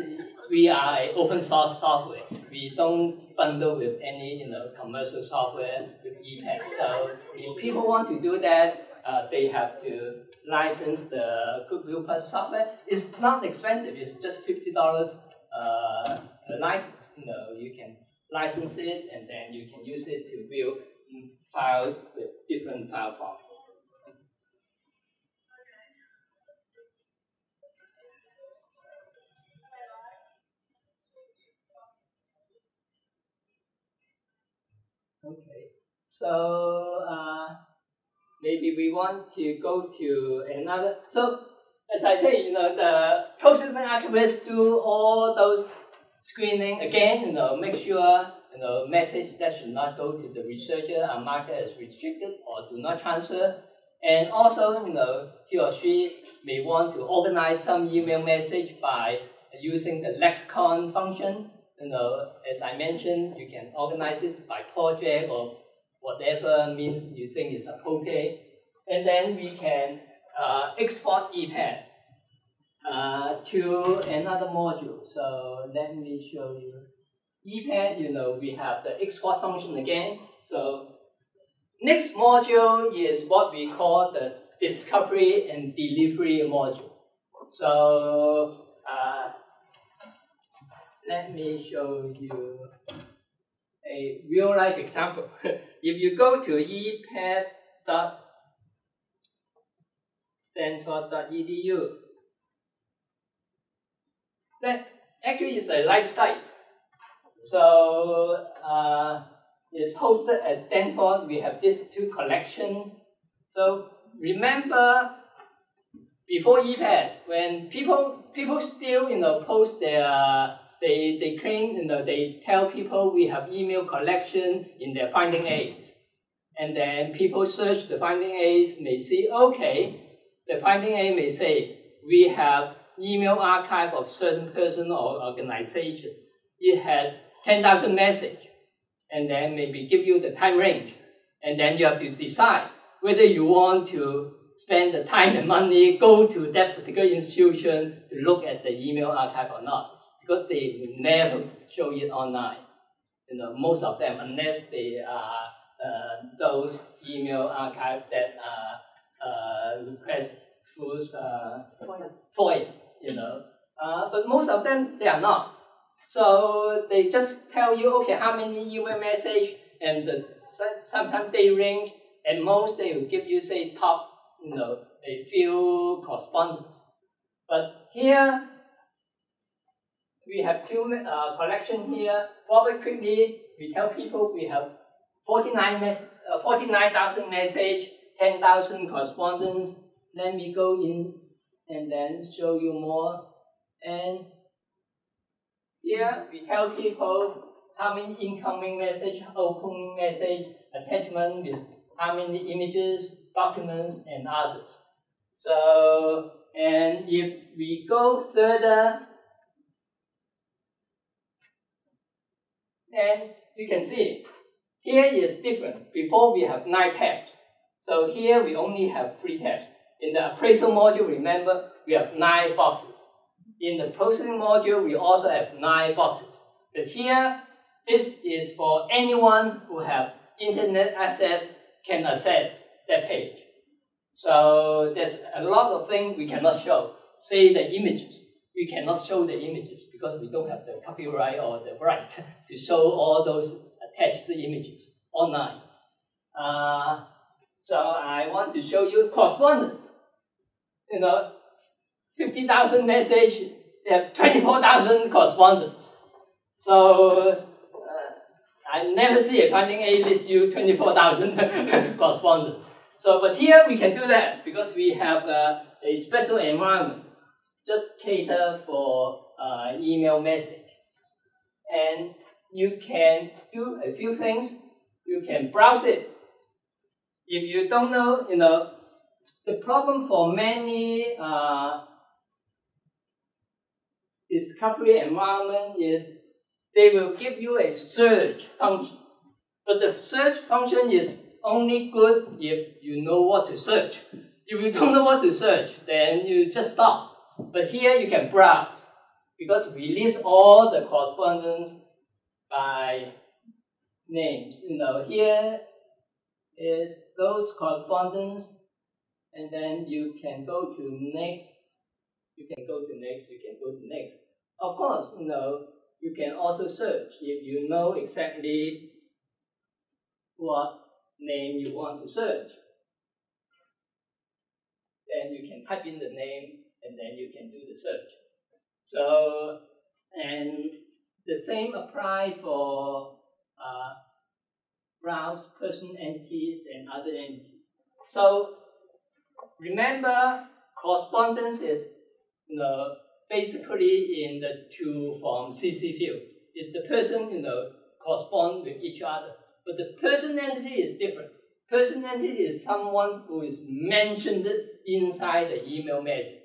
we are an open source software, we don't bundle with any commercial software with ePADD. So if people want to do that, they have to license the QuickView Plus software. It's not expensive; it's just $50 a license. You can license it, and then you can use it to view files with different file formats. Okay, so maybe we want to go to another. So as I say, the processing archivists do all those screening again. Make sure message that should not go to the researcher are marked as restricted or do not transfer. And also, he or she may want to organize some email message by using the lexicon function. As I mentioned, you can organize it by project or whatever means you think is appropriate. And then we can export ePADD to another module. So let me show you. ePADD, we have the export function again. So next module is what we call the discovery and delivery module. So let me show you a real-life example. If you go to ePADD.stanford.edu, that actually is a live site. So it's hosted at Stanford. We have these two collections. So remember, before ePADD, when people still post their they claim, they tell people we have email collection in their finding aids. And then people search the finding aids, may see, okay, the finding aid may say, we have email archive of certain person or organization. It has 10,000 messages, and then maybe give you the time range. And then you have to decide whether you want to spend the time and money, go to that particular institution to look at the email archive or not. Because they will never show it online. Most of them, unless they are those email archive that request through FOIA, but most of them, they are not. So they just tell you, okay, how many email message, and sometimes they range, and most they will give you, say, top, a few correspondence. But here, we have two collection here. Probably quickly, we tell people we have 49,000 message, 10,000 correspondence. Let me go in and then show you more. And here we tell people how many incoming message, outgoing message, attachment with how many images, documents, and others. So, and if we go further, then you can see here is different. Before we have 9 tabs. So here we only have 3 tabs. In the appraisal module, remember, we have 9 boxes. In the processing module, we also have 9 boxes. But here, this is for anyone who have internet access can access that page. So there's a lot of things we cannot show. Say the images. We cannot show the images because we don't have the copyright or the right to show all those attached images online. So I want to show you correspondence. 50,000 messages, they have 24,000 correspondence. So I never see a finding aid list you 24,000 correspondence. So, but here we can do that because we have a special environment just cater for email message. And you can do a few things. You can browse it. If you don't know, the problem for many discovery environment is they will give you a search function. But the search function is only good if you know what to search. If you don't know what to search, then you just stop. But here you can browse because we list all the correspondence by names. Here is those correspondence, and then you can go to next. You can go to next. You can go to next. Of course, you can also search if you know exactly what name you want to search. Then you can type in the name, and then you can do the search. So, and the same apply for browse person entities and other entities. So remember, correspondence is basically in the two form CC field. It's the person correspond with each other. But the person entity is different. Person entity is someone who is mentioned inside the email message.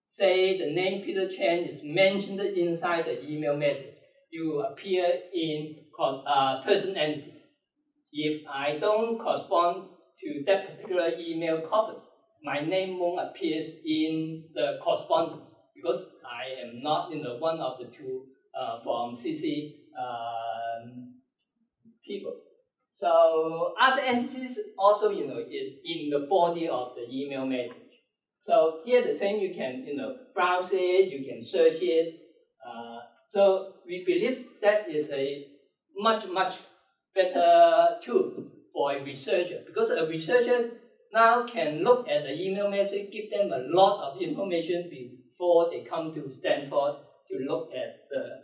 Say the name Peter Chen is mentioned inside the email message. You appear in person entity. If I don't correspond to that particular email corpus, my name won't appear in the correspondence because I am not one of the two from CC people. So other entities also is in the body of the email message. So here the same, you can browse it, you can search it. So we believe that is a much better tool for a researcher, because a researcher now can look at the email message, give them a lot of information before they come to Stanford to look at the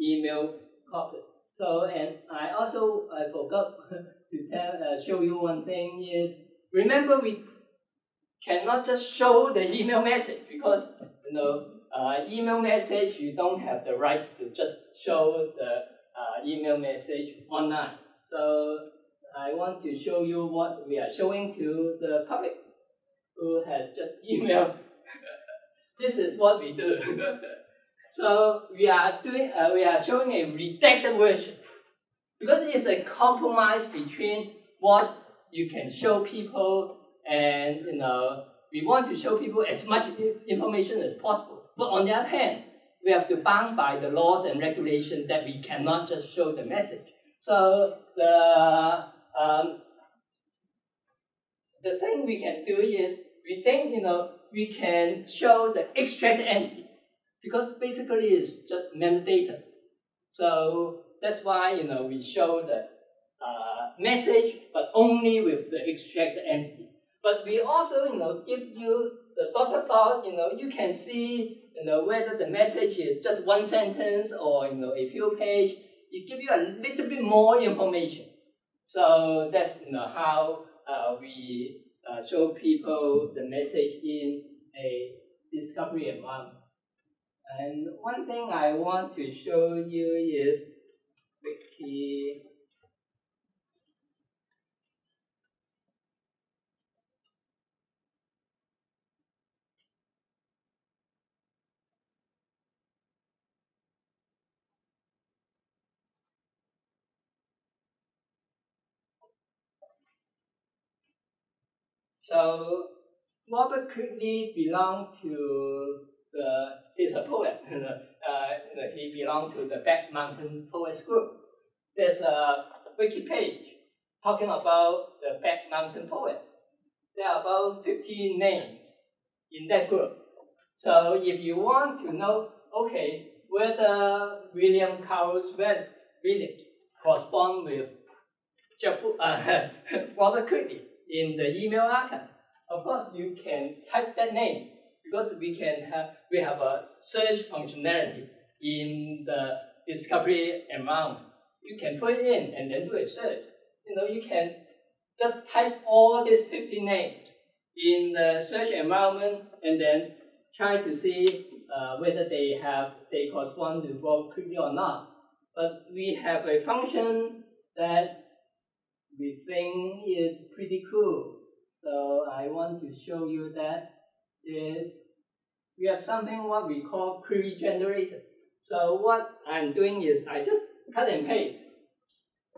email corpus. So, and I forgot to show you one thing is, remember we cannot just show the email message because email message, you don't have the right to just show the email message online. So I want to show you what we are showing to the public who has just emailed. This is what we do. So we are showing a redacted version because it is a compromise between what you can show people and we want to show people as much information as possible. But on the other hand, we have to bound by the laws and regulations that we cannot just show the message. So the thing we can do is we think we can show the extracted entity because basically it's just metadata. So that's why we show the message, but only with the extracted entity. But we also give you the ... you can see whether the message is just one sentence or a few pages. It gives you a little bit more information. So that's how we show people the message in a discovery environment. And one thing I want to show you is Wiki. So Robert Quigley belonged to he's a poet. He belonged to the Back Mountain Poets group. There's a wiki page talking about the Back Mountain Poets. There are about 15 names in that group. So if you want to know, okay, whether William Carlos Williams correspond with Robert Quigley in the email archive, of course you can type that name because we have a search functionality in the discovery environment. You can put it in and then do a search. You can just type all these 50 names in the search environment and then try to see whether they correspond to Robert Quigley or not. But we have a function that we think is pretty cool. So I want to show you that is we have something what we call query generator. So what I'm doing is I just cut and paste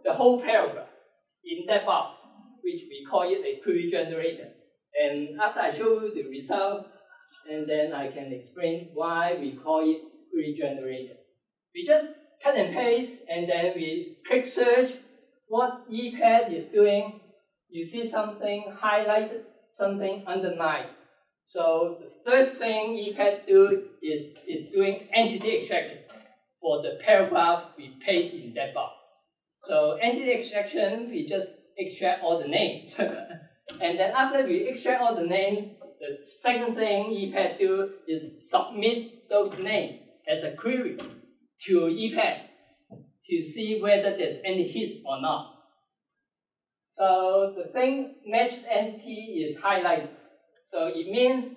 the whole paragraph in that box, which we call it a query generator. And after I show you the result, and then I can explain why we call it query generator. We just cut and paste, and then we click search. What ePADD is doing, you see something highlighted, something underlined. So the first thing ePADD do is doing entity extraction for the paragraph we paste in that box. So entity extraction, we just extract all the names. And then after we extract all the names, the second thing ePADD do is submit those names as a query to ePADD to see whether there's any hits or not. So the thing matched entity is highlighted. So it means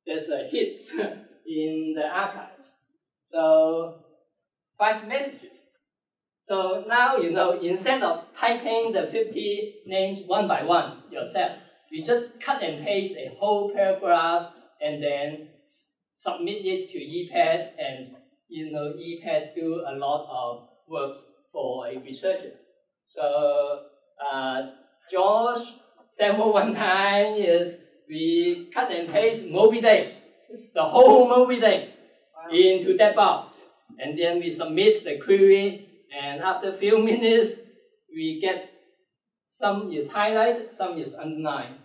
there's a hit in the archives. So 5 messages. So now instead of typing the 50 names one by one yourself, you just cut and paste a whole paragraph and then submit it to ePADD, and ePADD do a lot of work for a researcher. So George demo one time is we cut and paste Moby Dick, the whole Moby Dick, into that box, and then we submit the query, and after a few minutes we get some is highlighted, some is underlined.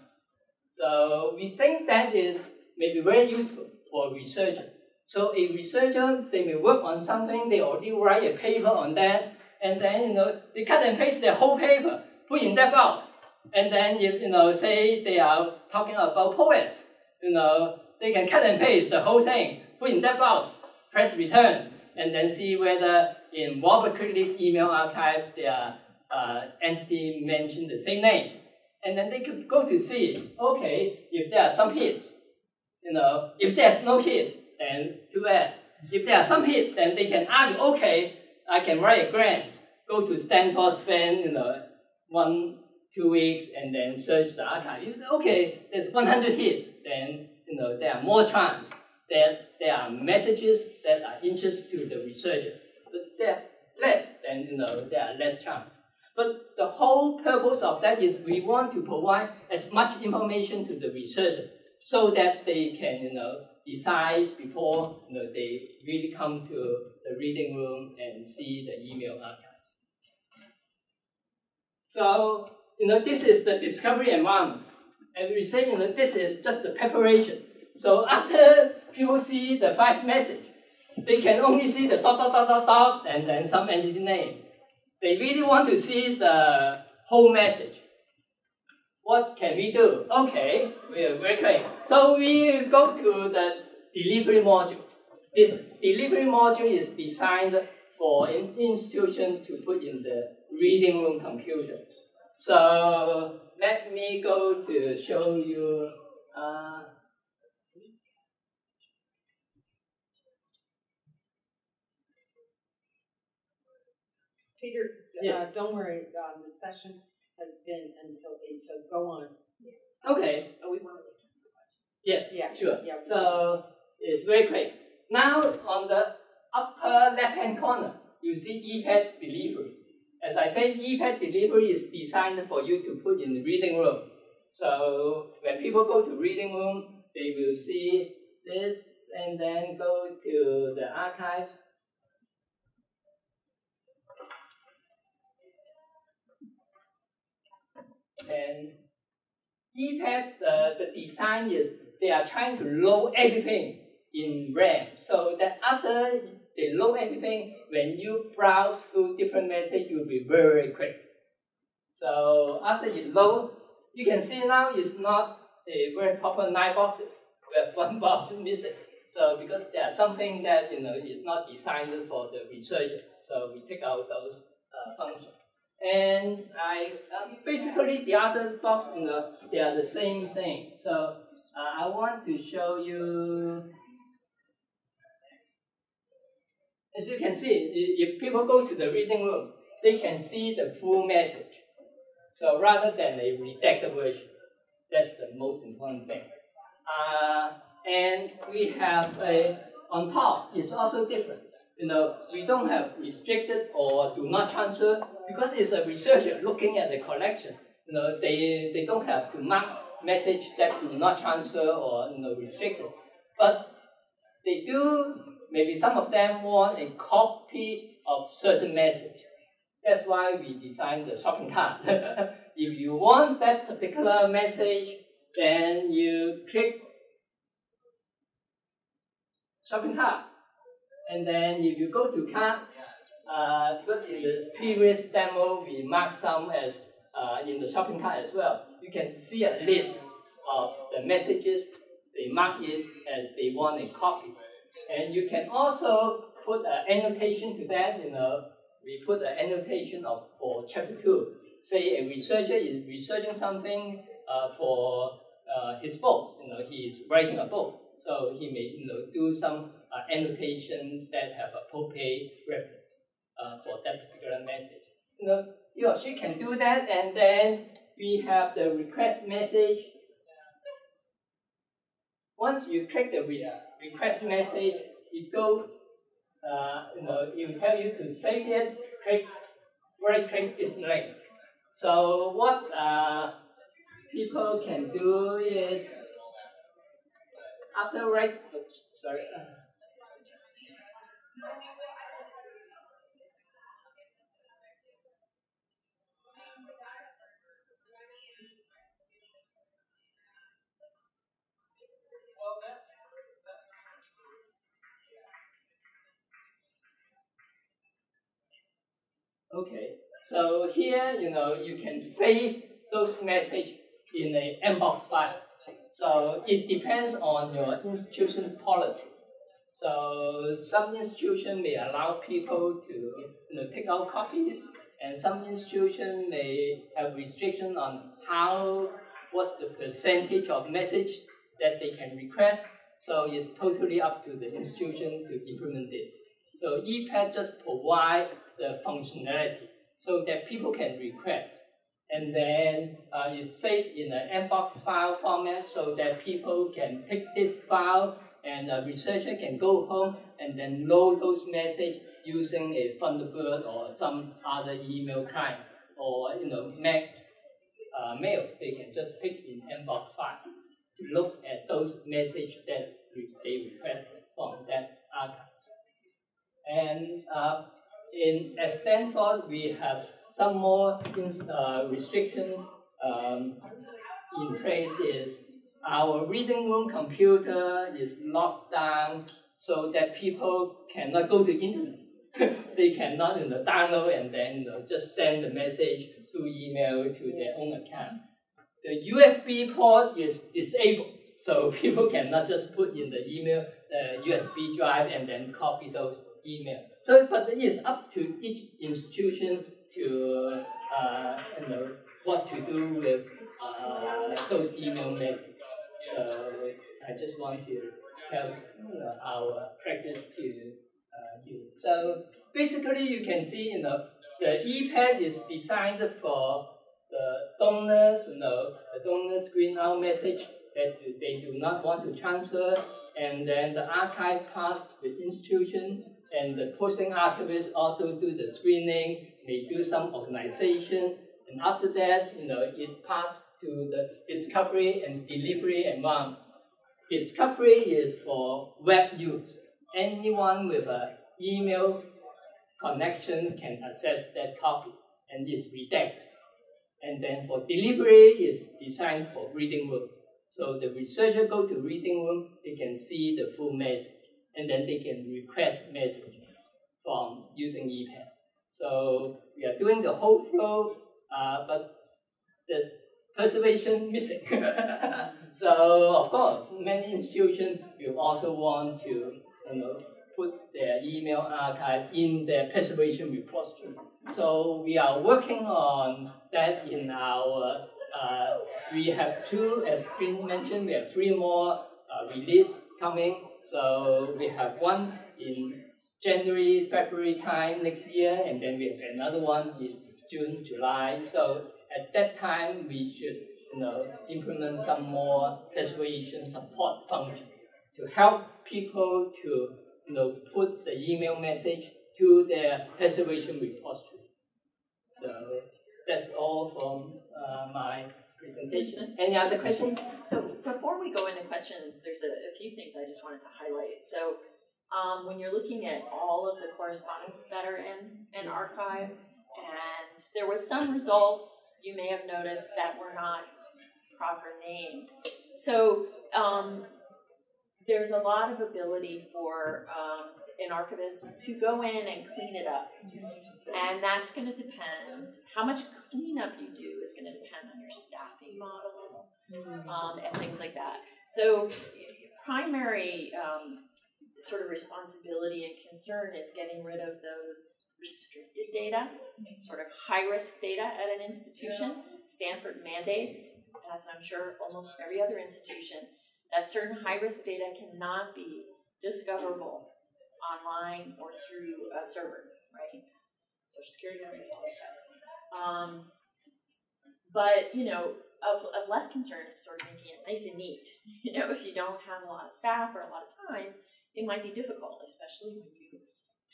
So we think that is maybe very useful for a researcher. So a researcher, they may work on something, they already write a paper on that, and then they cut and paste the whole paper, put in that box. And then if say they are talking about poets, they can cut and paste the whole thing, put in that box, press return, and then see whether in Robert Quigley's email archive their entity mentioned the same name. And then they could go to see, okay, if there are some hits. If there's no hit, then too bad. If there are some hit, then they can argue, okay, I can write a grant, go to Stanford, spend 1-2 weeks, and then search the archive. You say, okay, there's 100 hits, then there are more chance that there are messages that are interest to the researcher. But there are less, then there are less chance. But the whole purpose of that is we want to provide as much information to the researcher so that they can decide before they really come to the reading room and see the email archives. So this is the discovery environment, and we say this is just the preparation. So after people see the 5 message, they can only see the ... and then some entity name. They really want to see the whole message. What can we do? Okay, we are very clear. So we go to the delivery module. This delivery module is designed for an institution to put in the reading room computer. So let me go to show you. Peter, Yes. don't worry. The session has been until 8, so go on. Okay. Oh, we want to make time for questions. Yes. Yeah. Sure. Yeah. So it's very quick. Now on the upper left-hand corner, you see ePADD delivery. As I said, ePADD delivery is designed for you to put in the reading room. So when people go to reading room, they will see this and then go to the archives. And ePADD, the design is they are trying to load everything in RAM, so that after they load everything, when you browse through different messages, you'll be very quick. So after you load, you can see now it's not a very proper 9 boxes. We have 1 box missing. So because there's something that is not designed for the researcher, so we take out those functions. And basically the other box, they are the same thing. So I want to show you. As you can see, if people go to the reading room, they can see the full message. So rather than a redacted version, that's the most important thing. And we have on top, it's also different. We don't have restricted or do not transfer because it's a researcher looking at the collection. They don't have to mark message that do not transfer or restricted, but they do. Maybe some of them want a copy of certain message. That's why we designed the shopping cart. If you want that particular message, then you click shopping cart. And then if you go to cart, because in the previous demo we marked some as in the shopping cart as well, you can see a list of the messages. They mark it as they want a copy. And you can also put an annotation to that. We put an annotation for chapter 2. Say a researcher is researching something for his book. He is writing a book, so he may do some annotation that have appropriate reference for that particular message. He or she can do that, and then we have the request message. Once you click the request message, it goes. It will tell you to save it. Right-click this link. So what people can do is after Okay, so here, you can save those messages in an mbox file. So it depends on your institution policy. So some institution may allow people to take out copies, and some institution may have restriction on what's the percentage of message that they can request. So it's totally up to the institution to implement this. So ePADD just provide the functionality so that people can request. And then it's saved in an inbox file format so that people can take this file and a researcher can go home and then load those messages using a Thunderbird or some other email client or Mac mail. They can just take in inbox file to look at those messages that they requested from that archive. And at Stanford, we have some more restriction in place. Is our reading room computer is locked down so that people cannot go to internet. They cannot download and then just send the message through email to their own account. The USB port is disabled, so people cannot just put in the email USB drive and then copy those emails. So, but it's up to each institution to what to do with those email messages. So I just want to help our practice to you. So basically, you can see the ePADD is designed for the donors, the donors screen out message that they do not want to transfer, and then the archive pass to the institution, and the posting archivist also do the screening, may do some organization, and after that, it passes to the discovery and delivery environment. Discovery is for web use. Anyone with an email connection can access that copy, and it's redacted. And then for delivery, it's designed for reading room. So the researcher go to reading room, they can see the full message, and then they can request message from using ePADD. So we are doing the whole flow, but there's preservation missing. So of course, many institutions will also want to put their email archive in their preservation repository. So we are working on that in our, we have 2, as Green mentioned, we have 3 more release coming. So we have one in January, February time next year, and then we have another one in June, July. So at that time, we should implement some more preservation support function to help people to put the email message to their preservation repository. So that's all from my presentation. Any other questions? So before we go into questions, there's a few things I just wanted to highlight. So when you're looking at all of the correspondence that are in an archive, and there was some results you may have noticed that were not proper names. So there's a lot of ability for an archivist to go in and clean it up. And that's going to depend, how much cleanup you do is going to depend on your staffing model and things like that. So primary sort of responsibility and concern is getting rid of those restricted data, sort of high-risk data at an institution. Stanford mandates, as I'm sure almost every other institution, that certain high-risk data cannot be discoverable online or through a server, right? Social Security numbers, all that stuff. But, of less concern is sort of making it nice and neat. If you don't have a lot of staff or a lot of time, it might be difficult, especially when you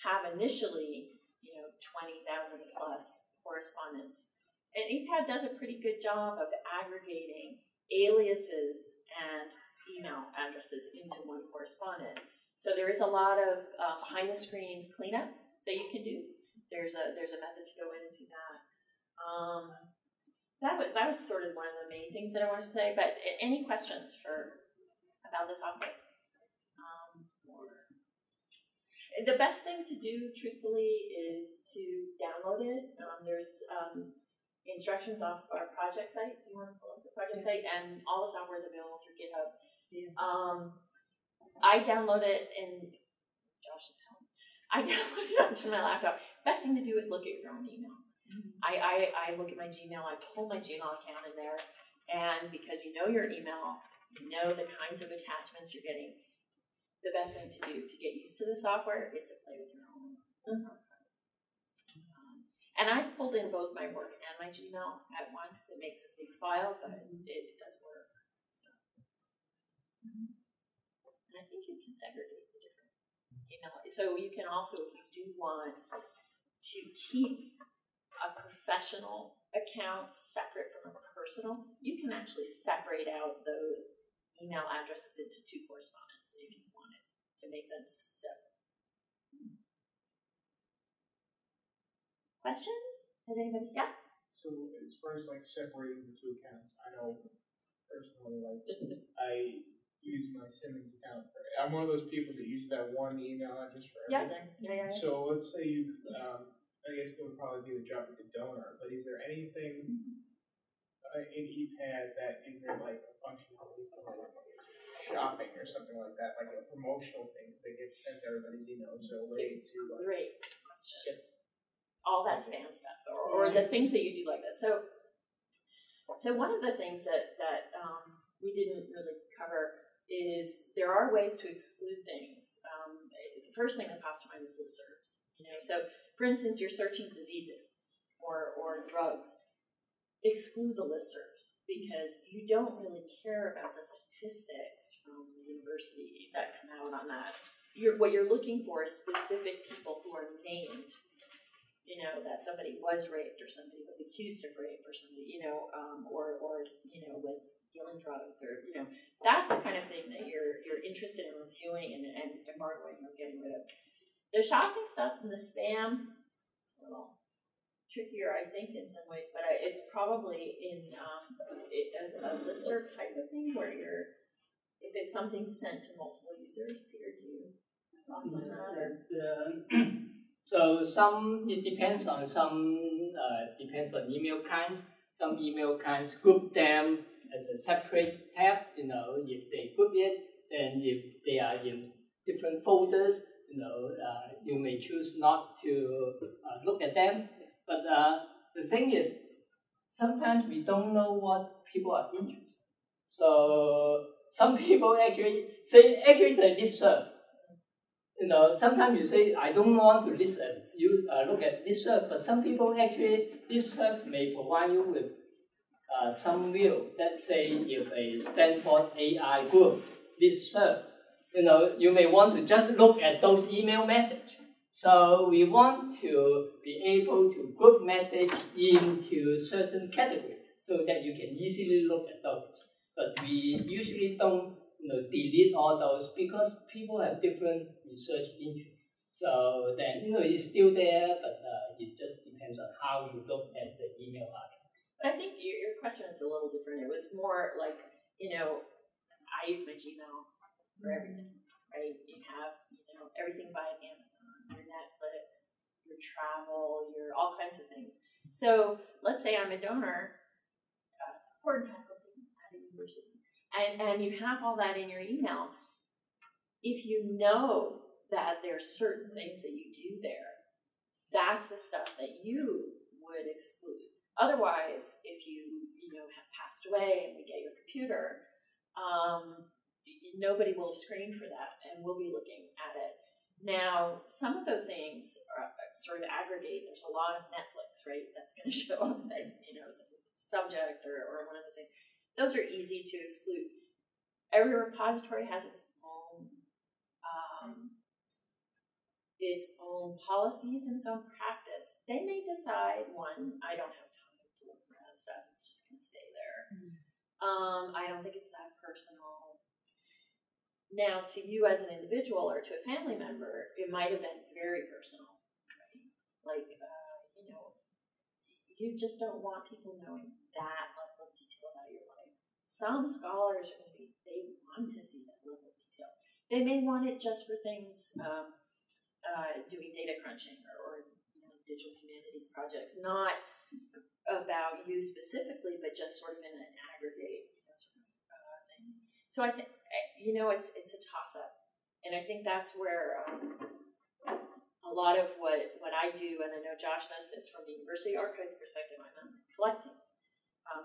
have initially, 20,000 plus correspondence. And ePADD does a pretty good job of aggregating aliases and email addresses into one correspondent. So there is a lot of behind the screens cleanup that you can do. There's a method to go in and do that. That was sort of one of the main things that I wanted to say. But any questions about this software? The best thing to do, truthfully, is to download it. There's instructions off our project site. Do you want to pull up the project site? And all the software is available through GitHub. Yeah. I download it in Josh's help. I download it onto my laptop. Best thing to do is look at your own email. I look at my Gmail. I pull my Gmail account in there, and because you know your email, you know the kinds of attachments you're getting. the best thing to do to get used to the software is to play with your own. And I've pulled in both my work and my Gmail at once. It makes a big file, but it does work. So. And I think you can segregate the different email. So you can also, if you do want to keep a professional account separate from a personal, you can actually separate out those email addresses into two correspondents if you wanted to make them separate. Questions? Has anybody? Yeah? So as far as like separating the two accounts, I know personally, like I use my Simmons account. I'm one of those people that use that one email address for everything. Yeah. So let's say you, I guess it would probably be the job of the donor, but is there anything in ePADD that is there like a functionality for like shopping or something like that, like a promotional things that get sent to everybody's emails? So way to great question. All that spam stuff, or the things that you do like that. So one of the things that we didn't really cover is there are ways to exclude things. The first thing that pops to mind is listservs. So for instance, you're searching diseases or drugs. Exclude the listservs because you don't really care about the statistics from the university that come out on that. What you're looking for is specific people who are named. That somebody was raped or somebody was accused of rape or somebody, or was dealing drugs or, that's the kind of thing that you're interested in reviewing and embargoing or getting rid of. The shopping stuff and the spam, it's a little trickier, I think, in some ways, but it's probably in a listserv type of thing where if it's something sent to multiple users. Peter, do you have thoughts on that? So it depends on depends on email clients. Some email clients group them as a separate tab. If they group it, and if they are in different folders, you may choose not to look at them. But the thing is, sometimes we don't know what people are interested in. So some people actually say, the listserv. Sometimes you say, I don't want to look at listserv, but some people actually, listserv may provide you with some view. Let's say if a Stanford AI group listserv, you may want to just look at those email messages. So we want to be able to group message into certain categories so that you can easily look at those. But we usually don't delete all those because people have different research interests. So then, it's still there, but it just depends on how you look at the email address. But I think your question is a little different. It was more like, I use my Gmail for everything, right? You have, everything by Amazon, your Netflix, your travel, your all kinds of things. So let's say I'm a donor, support faculty at a university. And you have all that in your email. If you know that there's certain things that you do there, that's the stuff that you would exclude. Otherwise, if you have passed away and we get your computer, nobody will have screened for that, and we'll be looking at it. Now, some of those things are sort of aggregate. There's a lot of Netflix, right? That's going to show up as subject or one of those things. Those are easy to exclude. Every repository has its own policies and its own practice. They may decide, one, I don't have time to look for that stuff. It's just going to stay there. I don't think it's that personal. Now, to you as an individual or to a family member, it might have been very personal, right? Like, you just don't want people knowing that level of detail about your life. Some scholars are going to they want to see that level of detail. They may want it just for things, doing data crunching or digital humanities projects, not about you specifically, but just sort of in an aggregate sort of thing. So I think it's a toss-up, and I think that's where a lot of what I do, and I know Josh knows this from the University Archives perspective, I'm on the collecting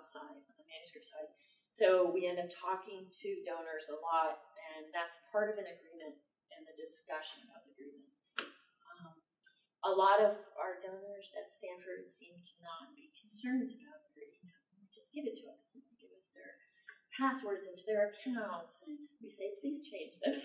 side, on the manuscript side. So we end up talking to donors a lot, and that's part of an agreement and the discussion about the agreement. A lot of our donors at Stanford seem to not be concerned about their email. Just give it to us and give us their passwords into their accounts, and we say, please change them.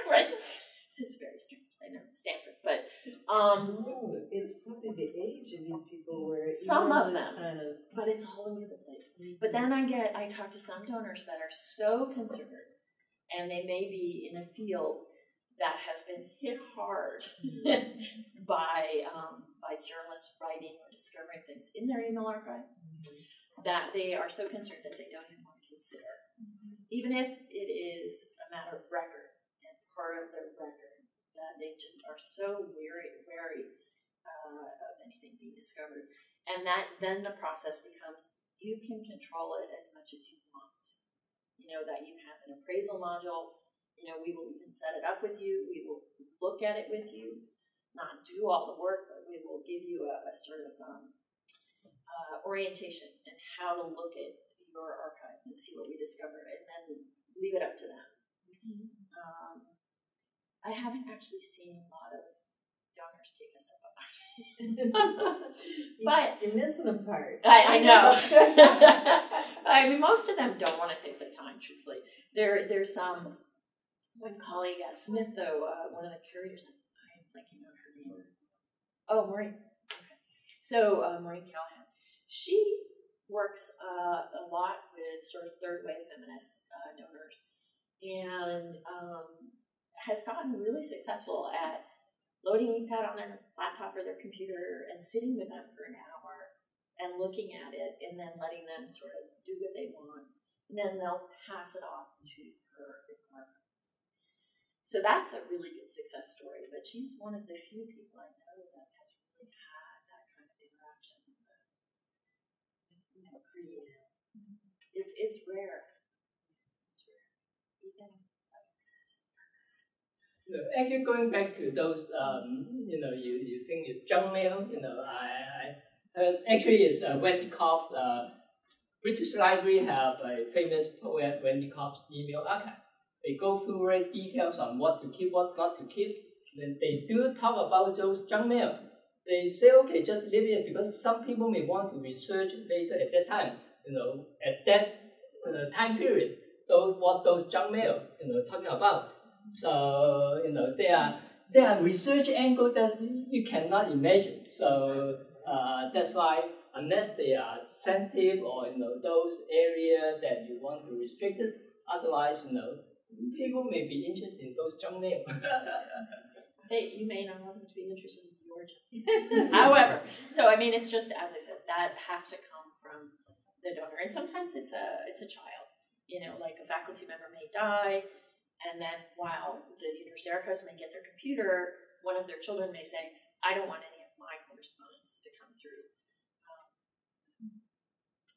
Right? This is very strange. I know it's Stanford, but No, it's probably the age of these people where some of them, kind of, but it's all over the place. But then I talk to some donors that are so concerned, and they may be in a field that has been hit hard by journalists writing or discovering things in their email archive, that they are so concerned that they don't even want to consider, even if it is a matter of record and part of their record, that they just are so wary of anything being discovered. And that then the process becomes, you can control it as much as you want. You know, that you have an appraisal module, you know, we will even set it up with you, we will look at it with you, not do all the work, but we will give you a sort of orientation and how to look at your archive and see what we discover, and then leave it up to them. I haven't actually seen a lot of donors take us up on it. But you're missing a part. I know. I mean, most of them don't want to take the time, truthfully. There's one colleague at Smith, though, one of the curators, I'm blanking on her name. Oh, Maureen. Okay. So, Maureen Callahan. She works a lot with sort of third-wave feminist donors, and has gotten really successful at loading ePADD on their laptop or their computer and sitting with them for an hour and looking at it, and then letting them sort of do what they want, and then they'll pass it off to her archives. So that's a really good success story, but she's one of the few people I know that has really had that kind of interaction with creative. It's rare. It's rare. Even actually, going back to those, you think it's junk mail. I heard actually it's Wendy Kopp's British Library have a famous poet, Wendy Kopp's email archive. They go through very details on what to keep, what not to keep. Then they do talk about those junk mail. They say, okay, just leave it, because some people may want to research later at that time. At that time period, what those junk mail, talking about. So, there are research angles that you cannot imagine. So, that's why, unless they are sensitive or, those areas that you want to restrict it, otherwise, people may be interested in those junk mail. You may not want them to be interested in the origin. However, so I mean, it's just, as I said, that has to come from the donor. And sometimes it's a child, like a faculty member may die, and then while the university archives may get their computer, one of their children may say, I don't want any of my correspondence to come through.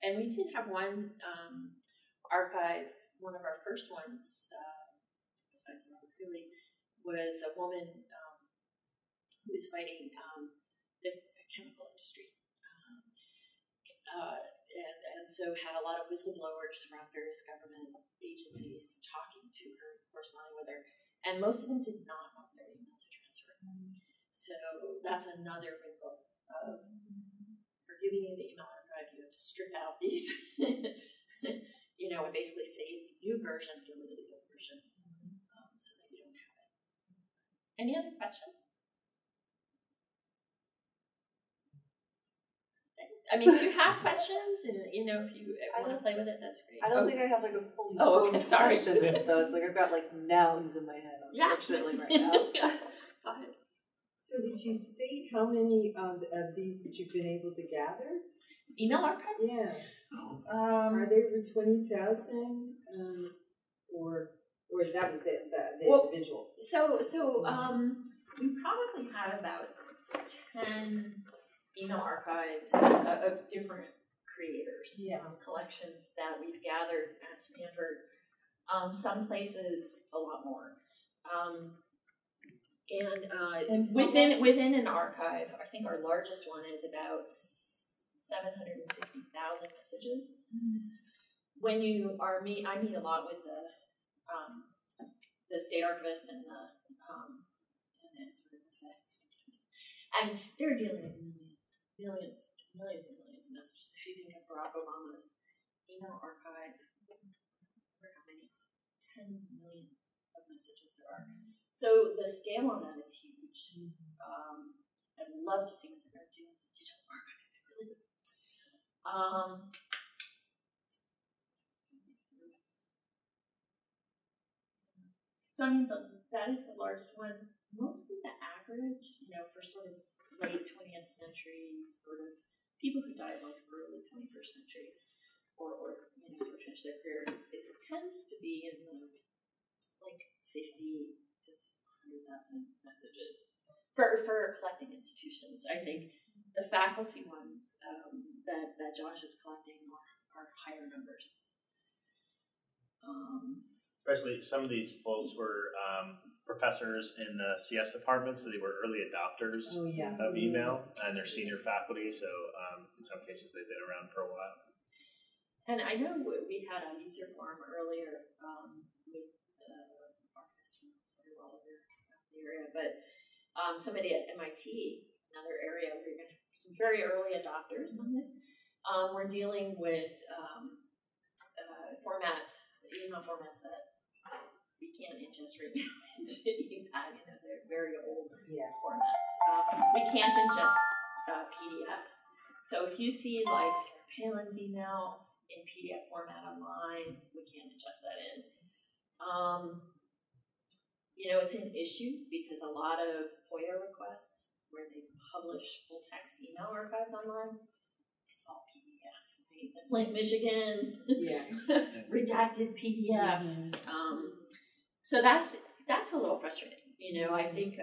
And we did have one archive, one of our first ones, besides Robert Cooley, was a woman who was fighting the chemical industry. And so had a lot of whistleblowers from various government agencies talking to her, corresponding with her, and most of them did not want their email to transfer. So that's another wrinkle of, for giving you the email archive, you have to strip out these, and basically save the new version, get rid of the old version, so that you don't have it. Any other questions? I mean, if you have questions, and if you want to play with it, that's great. I don't think I have like a fully okay, sorry. question though. It's like I've got like nouns in my head, unfortunately, right now. Go ahead. So did you state how many of these that you've been able to gather? Email archives? Yeah. Are they over 20,000, or is that was the individual? So we probably had about 10 email archives of different creators, collections that we've gathered at Stanford. Some places a lot more. And within an archive, I think our largest one is about 750,000 messages. When I meet a lot with the the state archivists and the sort of the feds, and they're dealing with millions and millions of messages. If you think of Barack Obama's email archive, how many tens of millions of messages there are. So the scale on that is huge. I'd love to see what they're going to do in this digital archive. They're really good. So I mean, that is the largest one. Mostly the average, for sort of late 20th century, sort of people who died like early 21st century, or sort of finish their career, it tends to be in the like 50 to 100,000 messages for collecting institutions. I think the faculty ones that Josh is collecting are higher numbers. Especially some of these folks were professors in the CS department, so they were early adopters of email, and they're senior faculty, so in some cases they've been around for a while. And I know we had a user forum earlier with archivists from sort of all over the area, but somebody at MIT, another area where you're going to have some very early adopters on this, we're dealing with email formats that we can't ingest right now into ePADD. They're very old formats. We can't ingest PDFs. So if you see like Sarah Palin's email in PDF format online, we can't ingest that in. It's an issue because a lot of FOIA requests where they publish full text email archives online, it's all PDF. Right? Flint, Michigan, redacted PDFs. So that's a little frustrating. I think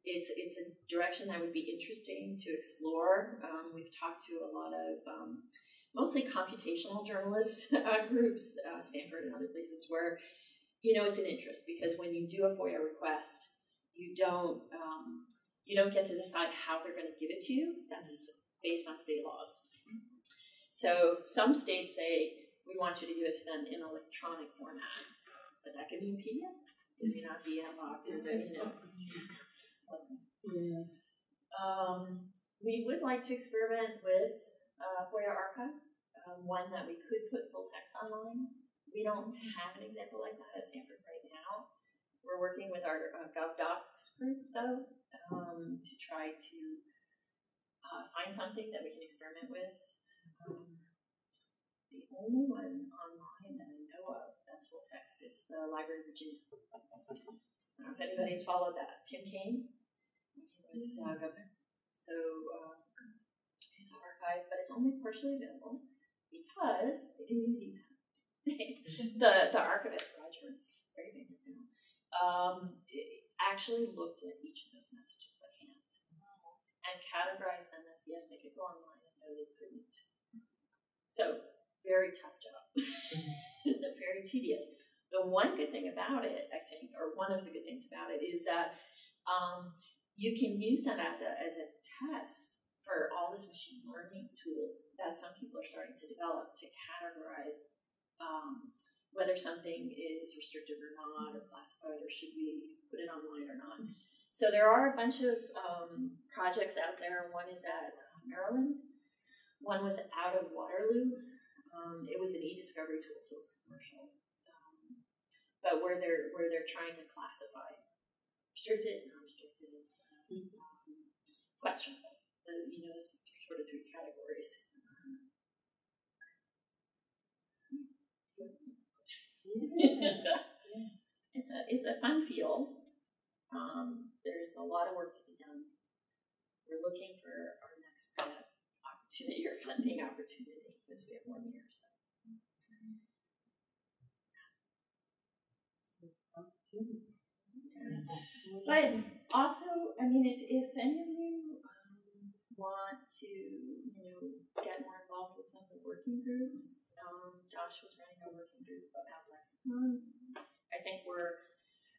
it's a direction that would be interesting to explore. We've talked to a lot of mostly computational journalists groups, Stanford and other places where it's an interest, because when you do a FOIA request, you don't get to decide how they're going to give it to you. That's based on state laws. So some states say we want you to give it to them in electronic format, but that could be in PDF. It may not be in a box or we would like to experiment with FOIA archive, one that we could put full text online. We don't have an example like that at Stanford right now. We're working with our GovDocs group, though, to try to find something that we can experiment with. The only one online that I know of that's full text is the Library of Virginia. I don't know if anybody's followed that. Tim Kaine, he was governor. So it's an archive, but it's only partially available because they didn't use ePADD. the archivist, Roger, it's very famous now, actually looked at each of those messages by hand and categorized them as yes, they could go online, and no, they couldn't. So, very tough job. Very tedious. The one good thing about it, I think, or one of the good things about it, is that you can use that as a test for all this machine learning tools that some people are starting to develop to categorize whether something is restricted or not, or classified, or should we put it online or not. So there are a bunch of projects out there. One is at Maryland. One was out of Waterloo. It was an e-discovery tool, so it was commercial. But where they're trying to classify restricted, non-restricted, questionable. Those sort of three categories. It's a fun field. There's a lot of work to be done. We're looking for our next opportunity or funding opportunity because we have 1 year. But also, I mean, if any of you want to, get more involved with some of the working groups, Josh was running a working group about lexicons. I think we're,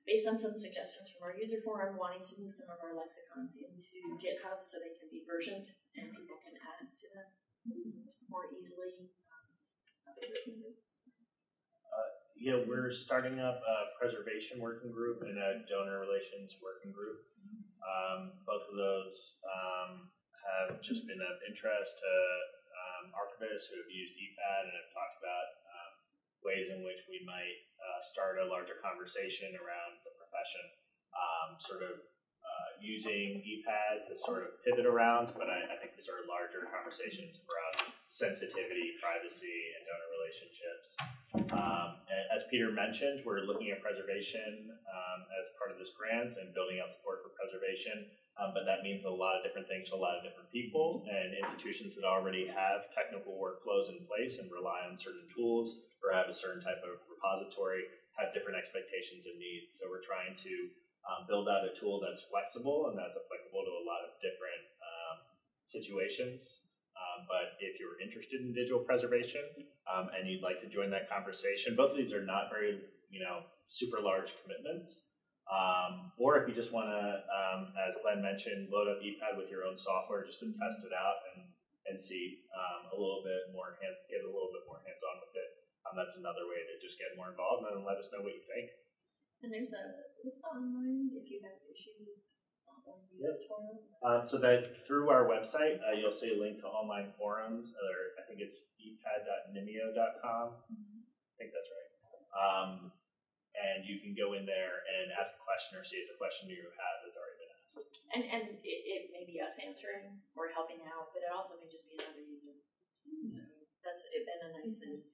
based on some suggestions from our user forum, wanting to move some of our lexicons into GitHub so they can be versioned and people can add to them more easily. Other working groups. we're starting up a preservation working group and a donor relations working group. Both of those have just been of interest to archivists who have used ePADD and have talked about ways in which we might start a larger conversation around the profession, using ePADD to sort of pivot around, but I think these are larger conversations around sensitivity, privacy, and donor relationships. And as Peter mentioned, we're looking at preservation as part of this grant and building out support for preservation, but that means a lot of different things to a lot of different people, and institutions that already have technical workflows in place and rely on certain tools or have a certain type of repository have different expectations and needs. So we're trying to build out a tool that's flexible and that's applicable to a lot of different situations. But if you're interested in digital preservation and you'd like to join that conversation, both of these are not very, super large commitments. Or if you just want to, as Glenn mentioned, load up ePADD with your own software just to test it out and see a little bit more, get a little bit more hands-on with it. That's another way to just get more involved and let us know what you think. And it's online if you have issues. Yes. So that through our website, you'll see a link to online forums. I think it's ePADD.nimio.com. I think that's right. And you can go in there and ask a question or see if the question you have has already been asked. And it may be us answering or helping out, but it also may just be another user. So that's been a nice sense.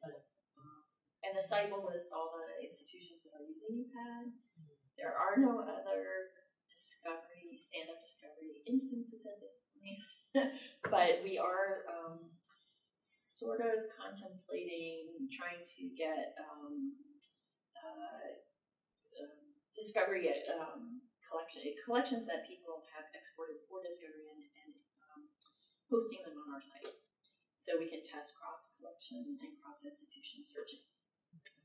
And the site will list all the institutions that are using ePADD. There are no other stand-up discovery instances at this point, but we are sort of contemplating trying to get discovery collections that people have exported for discovery and hosting them on our site, so we can test cross-collection and cross-institution searching. So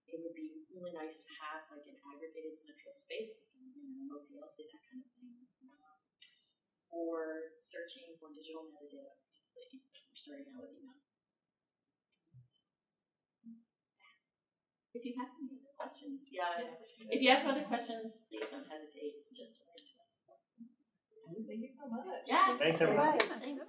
it would be really nice to have like an aggregated central space, OCLC, that kind of thing, for searching for digital metadata. Particularly, we're starting out with email. If you have any other questions, if you have other questions, please don't hesitate just to write to us. Thank you so much. Yeah. Thanks, everyone. Thanks.